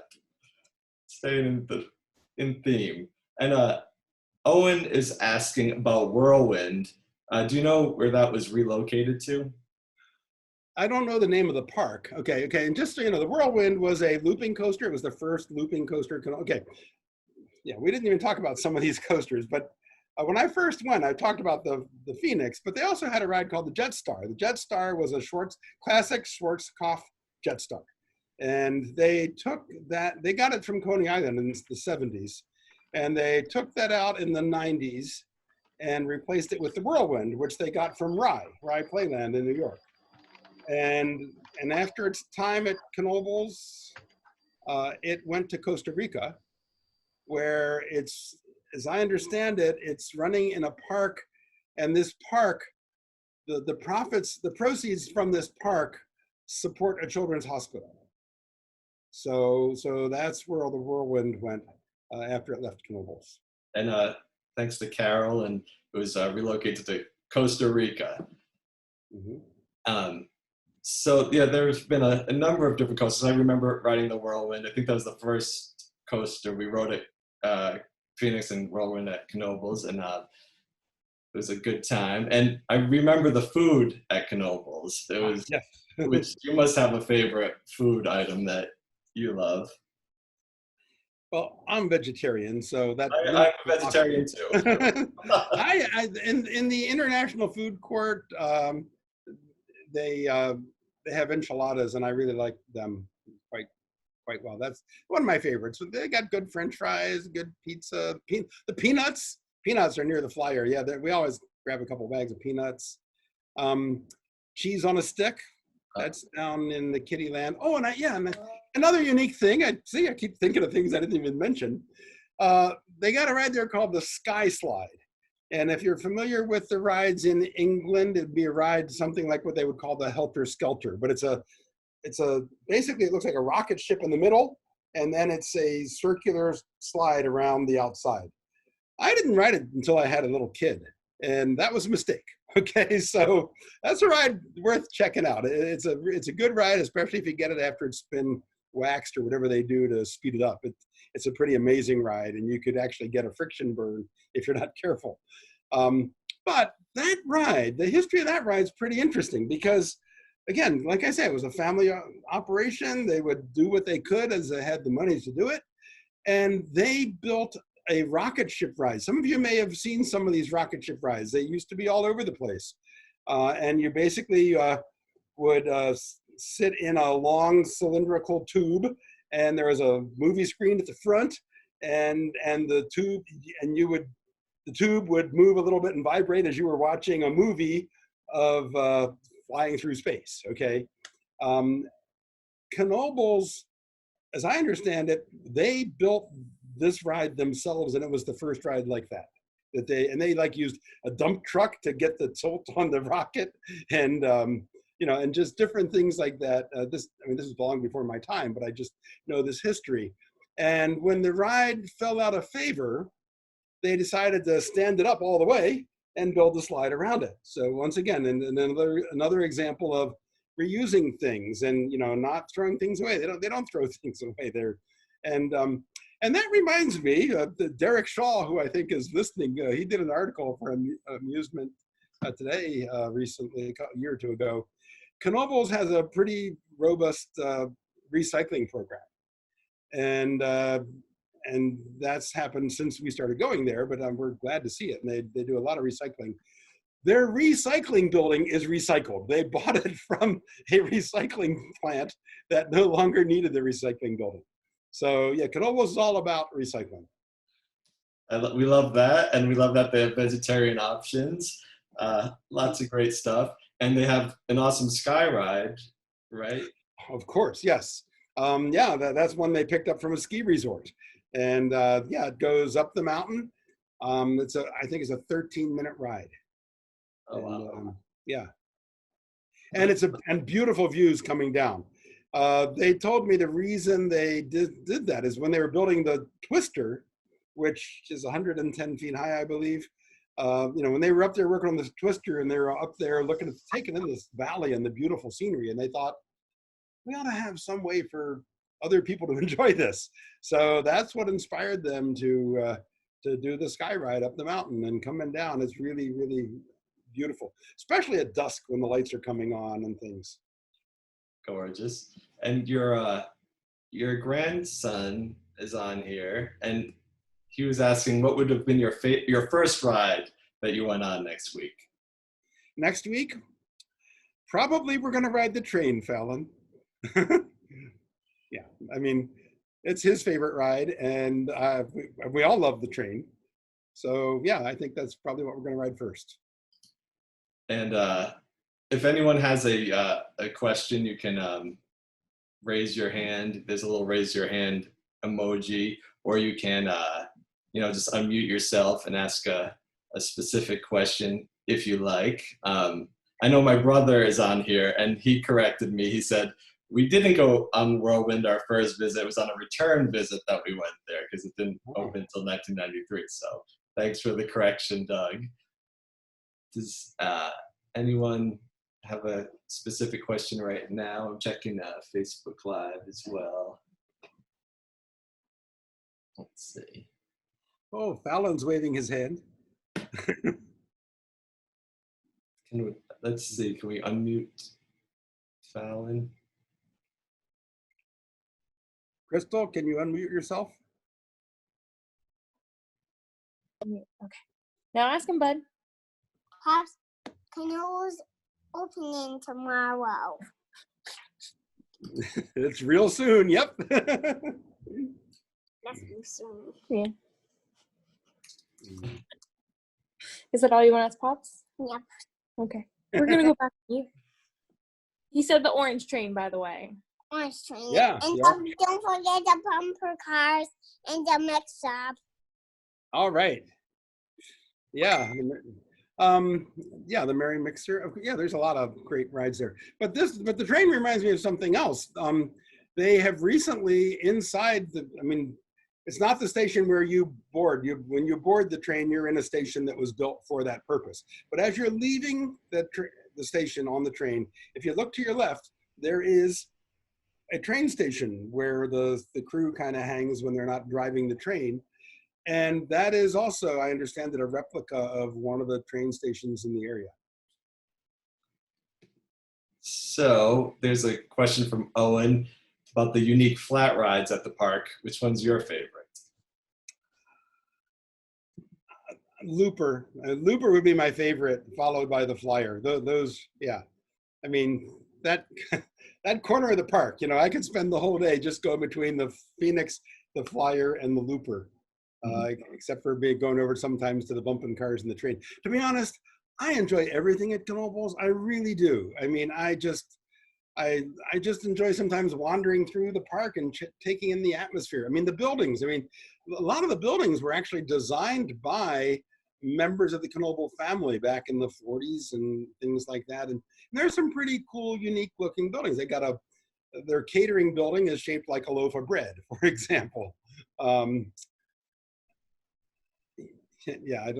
Staying in theme. And Owen is asking about Whirlwind. Do you know where that was relocated to? I don't know the name of the park. Okay. And just so you know, the Whirlwind was a looping coaster. It was the first looping coaster. Okay. Yeah, we didn't even talk about some of these coasters, but when I first went, I talked about the Phoenix, but they also had a ride called the Jetstar. The Jetstar was a classic Schwarzkopf Jetstar. And they got it from Coney Island in the 70s. And they took that out in the 90s and replaced it with the Whirlwind, which they got from Rye Playland in New York. And after its time at Knoebels, it went to Costa Rica, where it's, as I understand it, it's running in a park, and this park, the proceeds from this park support a children's hospital. So that's where the Whirlwind went after it left Knoebels. And thanks to Carol, and it was relocated to Costa Rica. Mm-hmm. So yeah, there's been a number of different coasters. I remember riding the Whirlwind. I think that was the first coaster we rode at Phoenix and Whirlwind at Knoebels, and it was a good time. And I remember the food at Knoebels. It was, yes. Which you must have a favorite food item that you love. Well, I'm vegetarian, so that I'm a vegetarian too. In the International Food Court, they have enchiladas, and I really like them quite well. That's one of my favorites. They got good French fries, good pizza. The peanuts are near the flyer. Yeah, we always grab a couple bags of peanuts. Cheese on a stick. That's down in the Kitty Land. Oh, and another unique thing. I keep thinking of things I didn't even mention. They got a ride there called the Sky Slide. And if you're familiar with the rides in England, it'd be a ride something like what they would call the Helter Skelter. But basically it looks like a rocket ship in the middle, and then it's a circular slide around the outside. I didn't ride it until I had a little kid, and that was a mistake. Okay, so that's a ride worth checking out. It's a good ride, especially if you get it after it's been waxed or whatever they do to speed it up. It's a pretty amazing ride, and you could actually get a friction burn if you're not careful. But that ride, the history of that ride is pretty interesting because, again, like I said, it was a family operation. They would do what they could as they had the money to do it. And they built a rocket ship ride. Some of you may have seen some of these rocket ship rides. They used to be all over the place. And you basically would sit in a long cylindrical tube, and there was a movie screen at the front, and the tube, and the tube would move a little bit and vibrate as you were watching a movie of flying through space. Okay, Knoebels, as I understand it, they built this ride themselves, and it was the first ride like that. They like used a dump truck to get the tilt on the rocket, and and just different things like that. This is long before my time, but I just know this history. And when the ride fell out of favor, they decided to stand it up all the way and build a slide around it. So once again, and another example of reusing things and not throwing things away. They don't throw things away there, and that reminds me of Derek Shaw, who I think is listening. He did an article for Amusement Today recently, a year or two ago. Knoebels has a pretty robust recycling program, and that's happened since we started going there. But we're glad to see it, and they do a lot of recycling. Their recycling building is recycled. They bought it from a recycling plant that no longer needed the recycling building. So yeah, Knoebels is all about recycling. We love that, and we love that they have vegetarian options. Lots of great stuff, and they have an awesome sky ride, right? Of course, yes. That's one they picked up from a ski resort, and it goes up the mountain. I think it's a 13-minute ride. Oh, wow. And and beautiful views coming down. They told me the reason they did that is when they were building the Twister, which is 110 feet high, I believe. When they were up there working on the Twister, and they were up there taking in this valley and the beautiful scenery, and they thought, we ought to have some way for other people to enjoy this. So that's what inspired them to do the sky ride up the mountain and coming down. It's really, really beautiful, especially at dusk when the lights are coming on and things. Gorgeous. And your grandson is on here, and he was asking what would have been your first ride that you went on next week. Next week, probably we're going to ride the train, Fallon. Yeah, it's his favorite ride, and we all love the train. So yeah, I think that's probably what we're going to ride first. And if anyone has a question, you can raise your hand. There's a little raise your hand emoji, or you can just unmute yourself and ask a specific question if you like. I know my brother is on here, and he corrected me. He said, we didn't go on Whirlwind our first visit. It was on a return visit that we went there because it didn't open until 1993. So thanks for the correction, Doug. Does anyone have a specific question right now? I'm checking Facebook Live as well. Let's see. Oh, Fallon's waving his hand. Let's see, can we unmute Fallon? Crystal, can you unmute yourself? Okay. Now ask him, bud. Canoes opening tomorrow. It's real soon. Yep. That's soon. Yeah. Is that all you want to ask, Pops? Yep. Okay. We're gonna go back to you. He said the orange train, by the way. Orange train. Yeah. And Yeah. don't forget the bumper cars and the mix-up. All right. Yeah. The Merry Mixer. Yeah, there's a lot of great rides there. But the train reminds me of something else. They have recently inside it's not the station where you board. When you board the train, you're in a station that was built for that purpose. But as you're leaving the station on the train, if you look to your left, there is a train station where the crew kind of hangs when they're not driving the train. And that is also, I understand, that a replica of one of the train stations in the area. So there's a question from Owen about the unique flat rides at the park. Which one's your favorite? Looper. Looper would be my favorite, followed by the Flyer. Those, yeah. that that corner of the park, I could spend the whole day just going between the Phoenix, the Flyer, and the Looper, except for going over sometimes to the bumping cars and the train. To be honest, I enjoy everything at Knoebels. I really do. I mean, I just enjoy sometimes wandering through the park and taking in the atmosphere. I mean, the buildings. I mean, a lot of the buildings were actually designed by members of the Knoebel family back in the 40s and things like that. And there's some pretty cool, unique looking buildings. They got their catering building is shaped like a loaf of bread, for example. Yeah,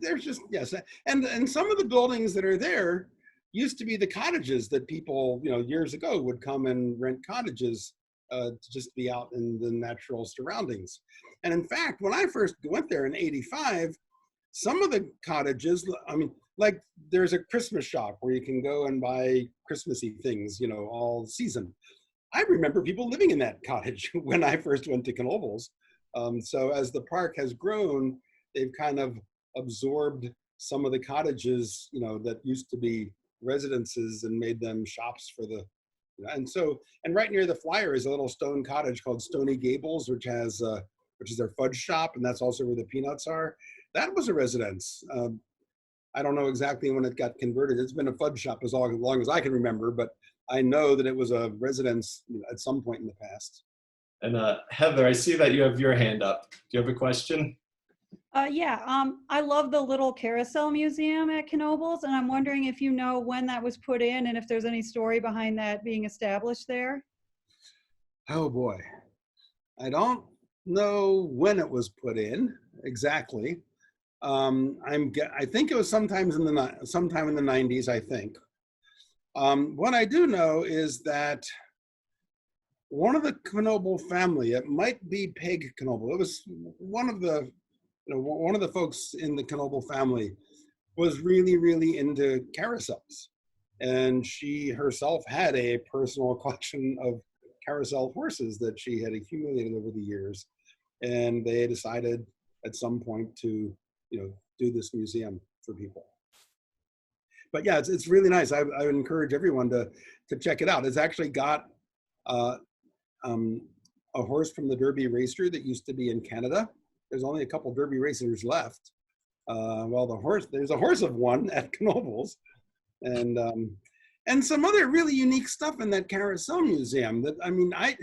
there's just, yes. And some of the buildings that are there used to be the cottages that people, years ago would come and rent cottages to just be out in the natural surroundings. And in fact, when I first went there in '85, some of the cottages, I mean, like there's a Christmas shop where you can go and buy Christmassy things, all season. I remember people living in that cottage when I first went to Knoebels. So as the park has grown, they've kind of absorbed some of the cottages, that used to be residences and made them shops for the, and right near the Flyer is a little stone cottage called Stony Gables, which is their fudge shop, and that's also where the peanuts are. That was a residence. I don't know exactly when it got converted. It's been a fudge shop as long as I can remember, but I know that it was a residence at some point in the past. And Heather, I see that you have your hand up. Do you have a question? I love the little Carousel Museum at Knoebels, and I'm wondering if you know when that was put in and if there's any story behind that being established there. Oh boy, I don't know when it was put in exactly. I think it was sometime in the 90s, I think. What I do know is that one of the Knoebel family, it might be Peg Knoebel. It was one of the folks in the Knoebel family was really, really into carousels. And she herself had a personal collection of carousel horses that she had accumulated over the years. And they decided at some point to, do this museum for people. But yeah, it's really nice. I would encourage everyone to check it out. It's actually got a horse from the Derby racer that used to be in Canada. There's only a couple Derby racers left. There's a horse of one at Knoebels, and some other really unique stuff in that Carousel Museum. When I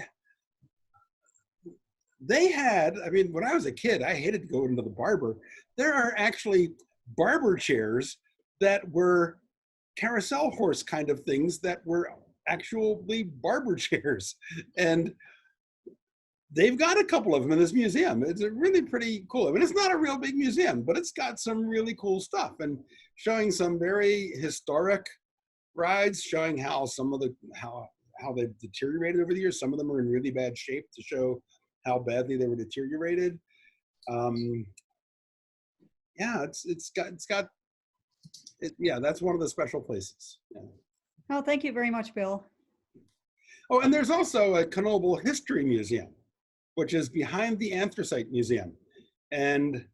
was a kid, I hated to go into the barber. There are actually barber chairs that were carousel horse kind of things that were actually barber chairs. And they've got a couple of them in this museum. It's really pretty cool. I mean, it's not a real big museum, but it's got some really cool stuff and showing some very historic rides, showing how how they've deteriorated over the years. Some of them are in really bad shape to show how badly they were deteriorated. That's one of the special places. Yeah. Oh, thank you very much, Bill. Oh, and there's also a Knoebel History Museum, which is behind the Anthracite Museum. And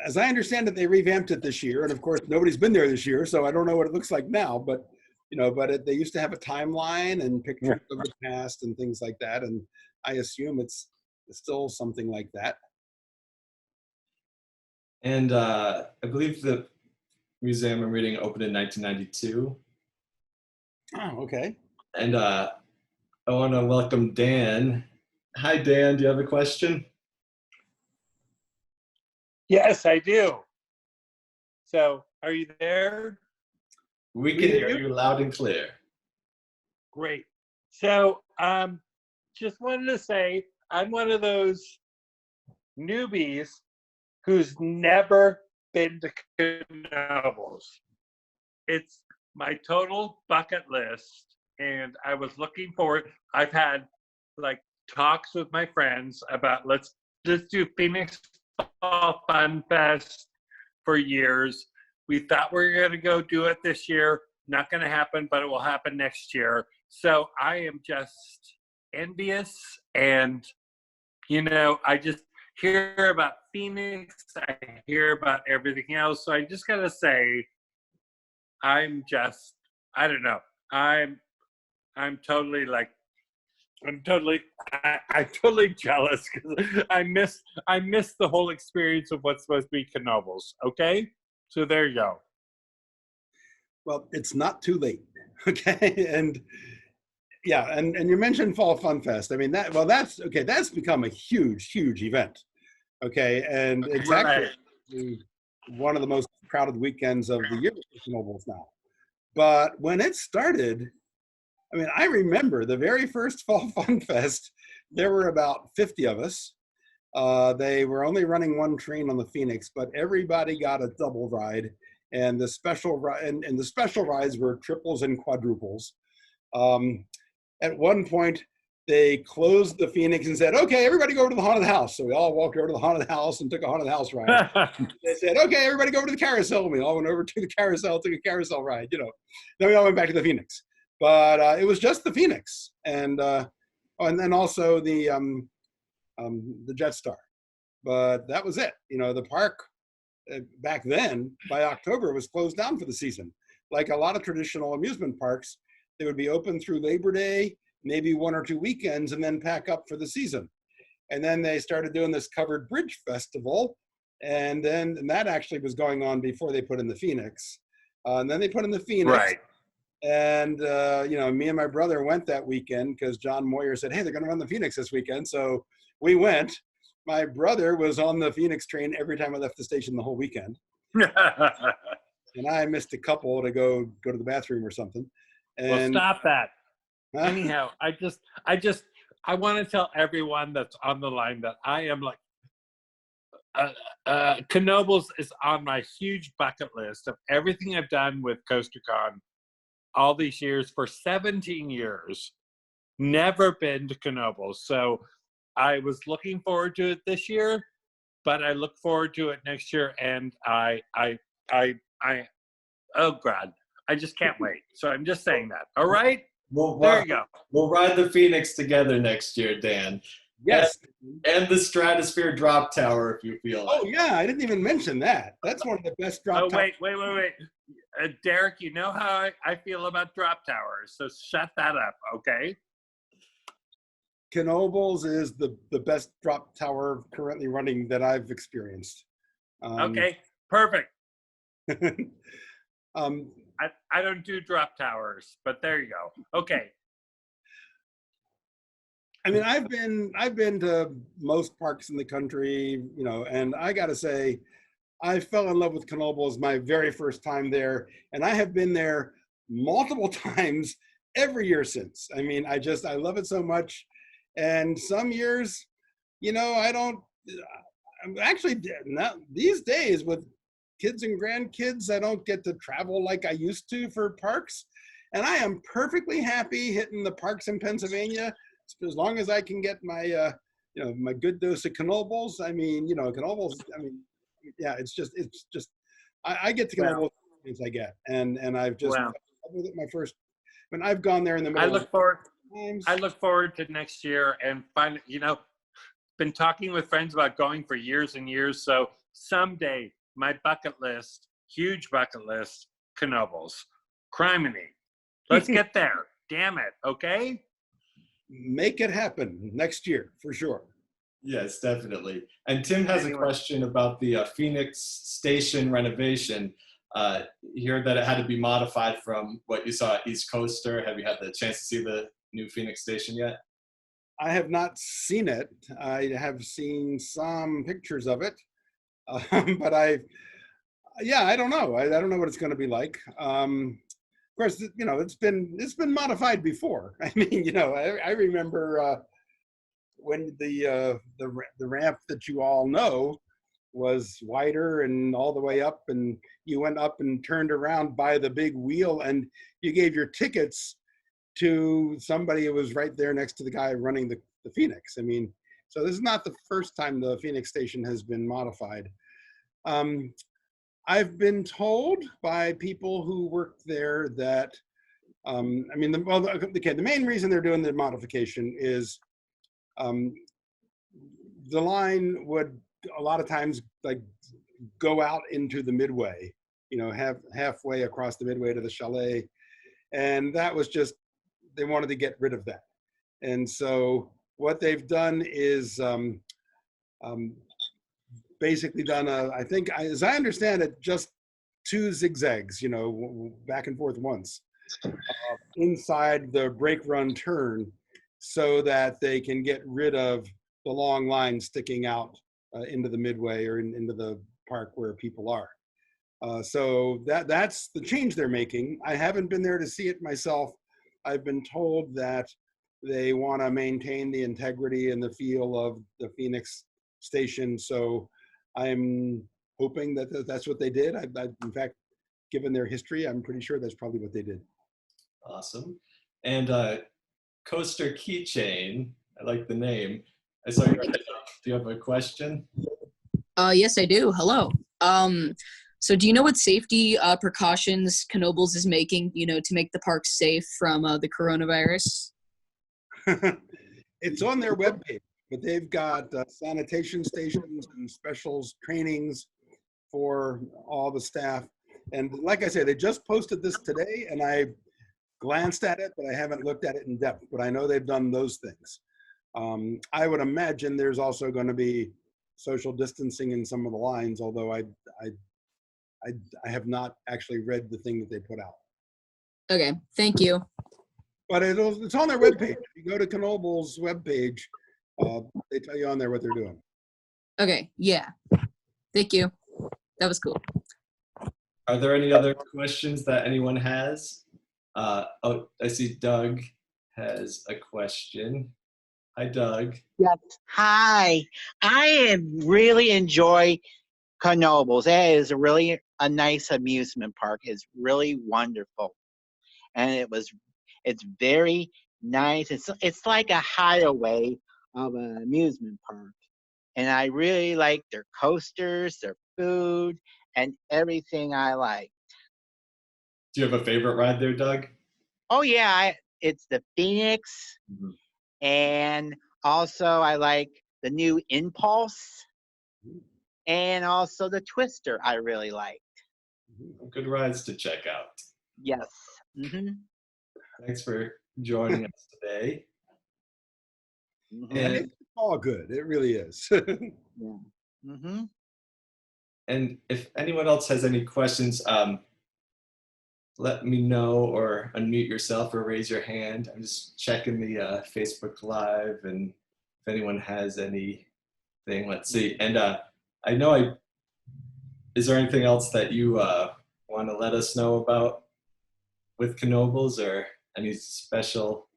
as I understand it, they revamped it this year. And of course, nobody's been there this year, so I don't know what it looks like now. But they used to have a timeline and pictures of the past and things like that. And I assume it's still something like that. And I believe the museum I'm reading opened in 1992. Oh, okay. And I want to welcome Dan. Hi, Dan. Do you have a question? Yes, I do. So, are you there? We can hear you loud and clear. Great. So, just wanted to say, I'm one of those newbies who's never been to Knoebels. It's my total bucket list, and I was looking forward. I've had talks with my friends about let's do Phoenix Fall Fun Fest for years. We thought we were going to go do it this year. Not going to happen, but it will happen next year. So I am just envious, and I just hear about Phoenix. I hear about everything else. So I just got to say, I'm just I don't know. I'm totally like, I'm totally jealous because I miss the whole experience of what's supposed to be Knoebels. Okay, so there you go. Well, it's not too late. Okay. And yeah, and you mentioned Fall Fun Fest. I mean, that's okay. That's become a huge, huge event. Okay. And it's Right. actually one of the most crowded weekends of the year for Knoebels now. But when it started, I mean, I remember the very first Fall Fun Fest, there were about 50 of us. They were only running one train on the Phoenix, but everybody got a double ride. And the special and the special rides were triples and quadruples. At one point, they closed the Phoenix and said, "Okay, everybody go over to the haunted house." So we all walked over to the haunted house and took a haunted house ride. They said, "Okay, everybody go over to the carousel." And we all went over to the carousel, took a carousel ride. You know, then we all went back to the Phoenix. But it was just the Phoenix, and then also the Jetstar. But that was it. You know, the park back then by October was closed down for the season. Like a lot of traditional amusement parks, they would be open through Labor Day, maybe 1 or 2 weekends, and then pack up for the season. And then they started doing this covered bridge festival, and that actually was going on before they put in the Phoenix. And then they put in the Phoenix. Right. And you know, me and my brother went that weekend because John Moyer said, "Hey, they're going to run the Phoenix this weekend." So we went. My brother was on the Phoenix train every time I left the station the whole weekend. And I missed a couple to go to the bathroom or something. Well, And stop that. Anyhow, I want to tell everyone that's on the line that I am like, Knoebels is on my huge bucket list of everything I've done with CoasterCon all these years. For 17 years, never been to Knoebels. So I was looking forward to it this year, but I look forward to it next year. And I oh God, I just can't wait. So I'm just saying that. All right. There you go. We'll ride the Phoenix together next year, Dan. yes. And the Stratosphere drop tower, if you feel like. Oh yeah, I didn't even mention that. That's one of the best drop. Oh wait. Derek, you know how I feel about drop towers, so shut that up, okay? Knoebels is the best drop tower currently running that I've experienced. Okay, perfect. um, I don't do drop towers, but there you go. Okay. I mean, I've been to most parks in the country, you know, and I got to say, I fell in love with Knoebels my very first time there, and I have been there multiple times every year since. I mean, I love it so much. And some years, you know, I'm actually not these days with kids and grandkids, I don't get to travel like I used to for parks. And I am perfectly happy hitting the parks in Pennsylvania as long as I can get my, you know, my good dose of Knoebels. I mean, you know, Knoebels, I mean, yeah, it's just, I get to Knoebels as I get. And I've just, with it my first, when I've gone there in the middle. I look forward to next year and find, you know, been talking with friends about going for years and years. So someday my bucket list, huge bucket list, Knoebels. Criminy. Let's get there. Damn it. Okay. Make it happen next year for sure. Yes, definitely. And Tim has a question about the Phoenix station renovation. You heard that it had to be modified from what you saw at East Coaster. Have you had the chance to see the new Phoenix station yet? I have not seen it. I have seen some pictures of it, but I don't know. I don't know what it's going to be like. Of course, you know, it's been modified before. I mean, you know, I remember when the ramp that you all know was wider and all the way up, and you went up and turned around by the big wheel, and you gave your tickets to somebody who was right there next to the guy running the Phoenix. I mean, so this is not the first time the Phoenix station has been modified. I've been told by people who work there that, I mean, the main reason they're doing the modification is the line would a lot of times like go out into the midway, you know, halfway across the midway to the chalet. And that was just, they wanted to get rid of that. And so what they've done is basically done, I think, as I understand it, just 2 zigzags, you know, back and forth once inside the brake run turn so that they can get rid of the long line sticking out into the midway or into the park where people are. So that's the change they're making. I haven't been there to see it myself. I've been told that they want to maintain the integrity and the feel of the Phoenix station. So I'm hoping that that's what they did. In fact, given their history, I'm pretty sure that's probably what they did. Awesome. And Coaster Keychain, I like the name. I saw your hand up. Do you have a question? Yes, I do. Hello. So do you know what safety precautions Knoebels is making, you know, to make the park safe from the coronavirus? It's on their webpage, but they've got sanitation stations and specials trainings for all the staff. And like I said, they just posted this today, and I glanced at it, but I haven't looked at it in depth. But I know they've done those things. I would imagine there's also going to be social distancing in some of the lines, although I have not actually read the thing that they put out. Okay, thank you. But it's on their webpage. If you go to Knoebels' webpage, they tell you on there what they're doing. Okay, yeah. Thank you. That was cool. Are there any other questions that anyone has? Oh, I see Doug has a question. Hi, Doug. Yes. Hi. Really enjoy Knoebels. It is really a nice amusement park. It's really wonderful. And it's very nice. It's like a hideaway of an amusement park. And I really like their coasters, their food, and everything I like. Do you have a favorite ride there, Doug? Oh yeah, it's the Phoenix. Mm-hmm. And also I like the new Impulse. And also the Twister I really liked. Good rides to check out. Yes. Mm-hmm. Thanks for joining us today. Mm-hmm. And, It's all good. It really is. Yeah. Mm-hmm. and if anyone else has any questions, let me know or unmute yourself or raise your hand. I'm just checking the Facebook Live, and if anyone has anything, let's see. And I know is there anything else that you want to let us know about with Knoebels, or any special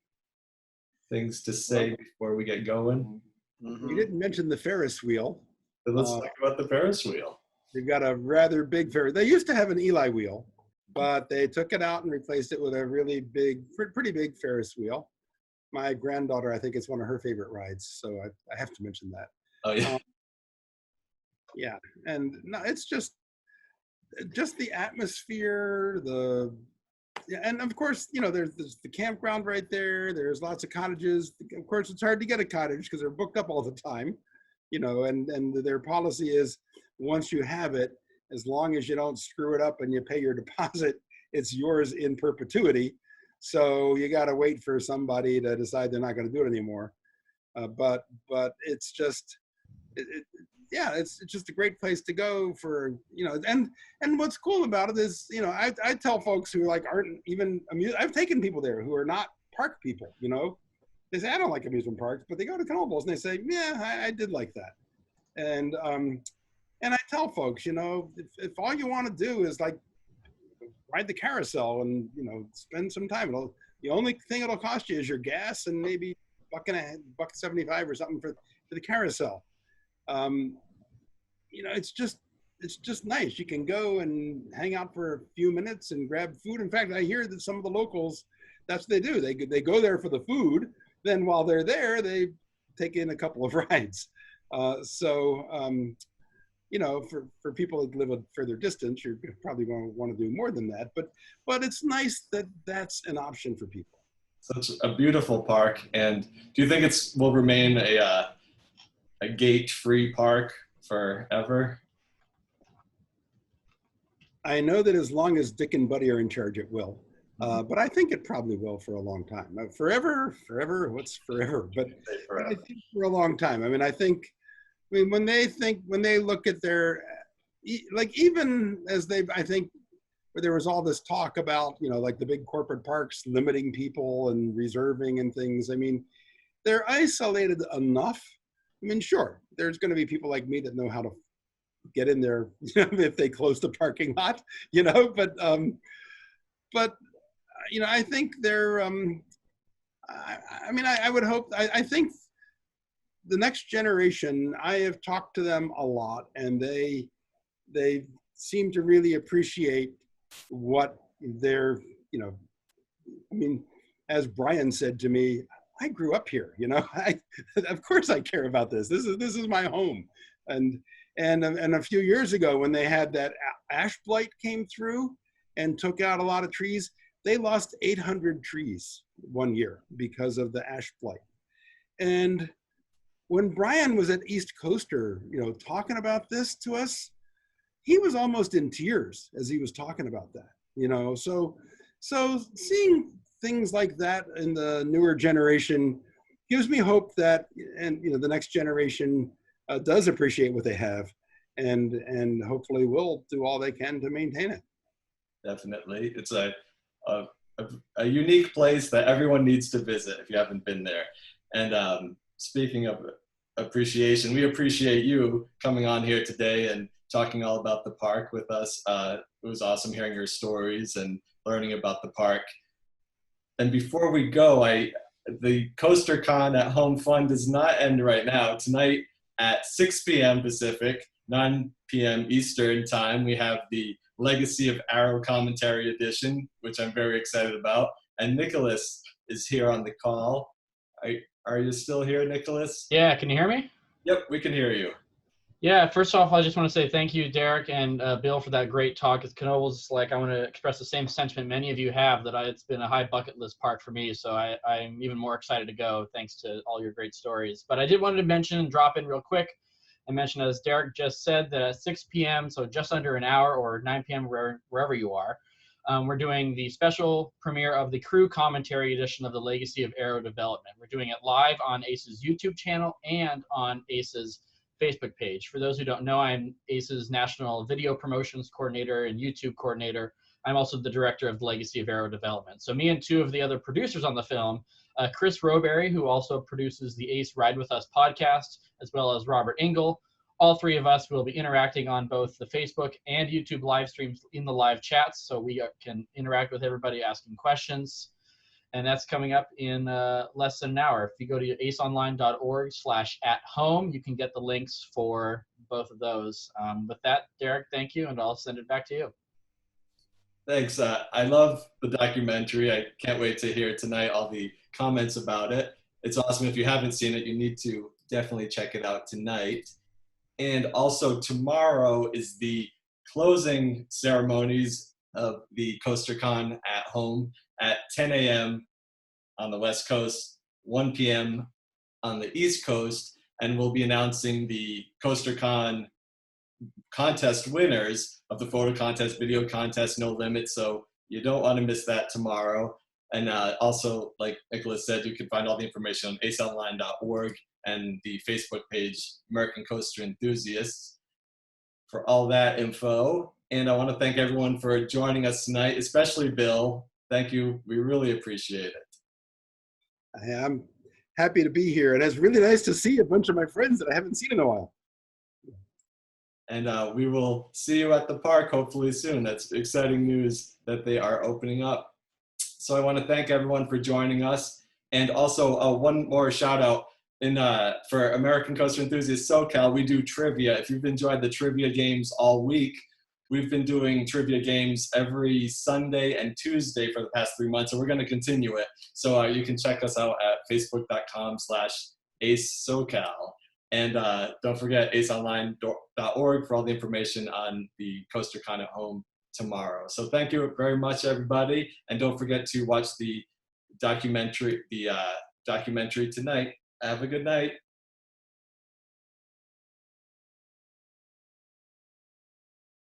things to say before we get going? Mm-hmm. You didn't mention the Ferris wheel. So let's talk about the Ferris wheel. They've got a rather big Ferris. They used to have an Eli wheel, but they took it out and replaced it with a really big, pretty big Ferris wheel. My granddaughter, I think it's one of her favorite rides, so I have to mention that. Oh yeah. Yeah, and no, it's just the atmosphere, yeah, and of course, you know, there's the campground right there. There's lots of cottages. Of course, it's hard to get a cottage because they're booked up all the time, you know, and their policy is once you have it, as long as you don't screw it up and you pay your deposit, it's yours in perpetuity. So you got to wait for somebody to decide they're not going to do it anymore. But it's just, yeah, it's just a great place to go for, you know, and what's cool about it is, you know, I tell folks who like aren't even amused. I've taken people there who are not park people, you know. They say, I don't like amusement parks, but they go to Knoebels and they say, yeah, I did like that. And I tell folks, you know, if all you want to do is like ride the carousel and, you know, spend some time, the only thing it'll cost you is your gas and maybe $1.75 or something for the carousel. You know, it's just nice. You can go and hang out for a few minutes and grab food. In fact, I hear that some of the locals, that's what they do. They go there for the food. Then while they're there, they take in a couple of rides. You know, for people that live a further distance, you're probably going to want to do more than that. But it's nice that that's an option for people. Such a beautiful park. And do you think will remain a gate-free park forever? I know that as long as Dick and Buddy are in charge, it will. But I think it probably will for a long time. Forever, what's forever? But I think for a long time. I mean, when they look at their, like even as I think, where there was all this talk about, like the big corporate parks limiting people and reserving and things. I mean, they're isolated enough. I mean, sure, there's going to be people like me that know how to get in there if they close the parking lot, but I think they're, I would hope, I think the next generation, I have talked to them a lot, and they seem to really appreciate what they're, as Brian said to me, I grew up here, of course I care about this. This is my home. And a few years ago, when they had that ash blight came through and took out a lot of trees, they lost 800 trees one year because of the ash blight. And when Brian was at East Coaster, talking about this to us, he was almost in tears as he was talking about that, so seeing things like that in the newer generation gives me hope that, and the next generation does appreciate what they have, and hopefully will do all they can to maintain it. Definitely. It's a unique place that everyone needs to visit if you haven't been there. And speaking of appreciation, we appreciate you coming on here today and talking all about the park with us. It was awesome hearing your stories and learning about the park. And before we go, the Coaster Con at Home Fun does not end right now. Tonight at 6 p.m. Pacific, 9 p.m. Eastern time, we have the Legacy of Arrow Commentary Edition, which I'm very excited about. And Nicholas is here on the call. Are you still here, Nicholas? Yeah, can you hear me? Yep, we can hear you. Yeah, first off, I just want to say thank you, Derek and Bill, for that great talk. It's Knoebels. I want to express the same sentiment many of you have, that it's been a high bucket list park for me, so I'm even more excited to go, thanks to all your great stories. But I did want to mention and drop in real quick and mention, as Derek just said, that at 6 p.m., so just under an hour, or 9 p.m. wherever you are, we're doing the special premiere of the crew commentary edition of the Legacy of Arrow Development. We're doing it live on ACE's YouTube channel and on ACE's Facebook page. For those who don't know, I'm ACE's National Video Promotions Coordinator and YouTube Coordinator. I'm also the director of the Legacy of Arrow Development. So me and two of the other producers on the film, Chris Roberry, who also produces the ACE Ride With Us podcast, as well as Robert Engel, all three of us will be interacting on both the Facebook and YouTube live streams in the live chats, so we can interact with everybody asking questions. And that's coming up in less than an hour. If you go to aceonline.org/@home, you can get the links for both of those. With that, Derek, thank you, and I'll send it back to you. Thanks. I love the documentary. I can't wait to hear tonight all the comments about it. It's awesome. If you haven't seen it, you need to definitely check it out tonight. And also tomorrow is the closing ceremonies of the Coaster Con at Home at 10 a.m. on the West Coast, 1 p.m. on the East Coast, and we'll be announcing the Coaster Con contest winners of the photo contest, video contest, No Limit, so you don't want to miss that tomorrow. And also, like Nicholas said, you can find all the information on aceonline.org and the Facebook page, American Coaster Enthusiasts, for all that info. And I want to thank everyone for joining us tonight, especially Bill. Thank you. We really appreciate it. I'm happy to be here, and it's really nice to see a bunch of my friends that I haven't seen in a while. And we will see you at the park hopefully soon. That's exciting news that they are opening up. So I want to thank everyone for joining us. And also one more shout out for American Coaster Enthusiasts SoCal. We do trivia. If you've enjoyed the trivia games all week, we've been doing trivia games every Sunday and Tuesday for the past 3 months, and we're going to continue it. So you can check us out at facebook.com/AceSoCal. And don't forget aceonline.org for all the information on the Coaster Con at Home tomorrow. So thank you very much, everybody. And don't forget to watch the documentary tonight. Have a good night.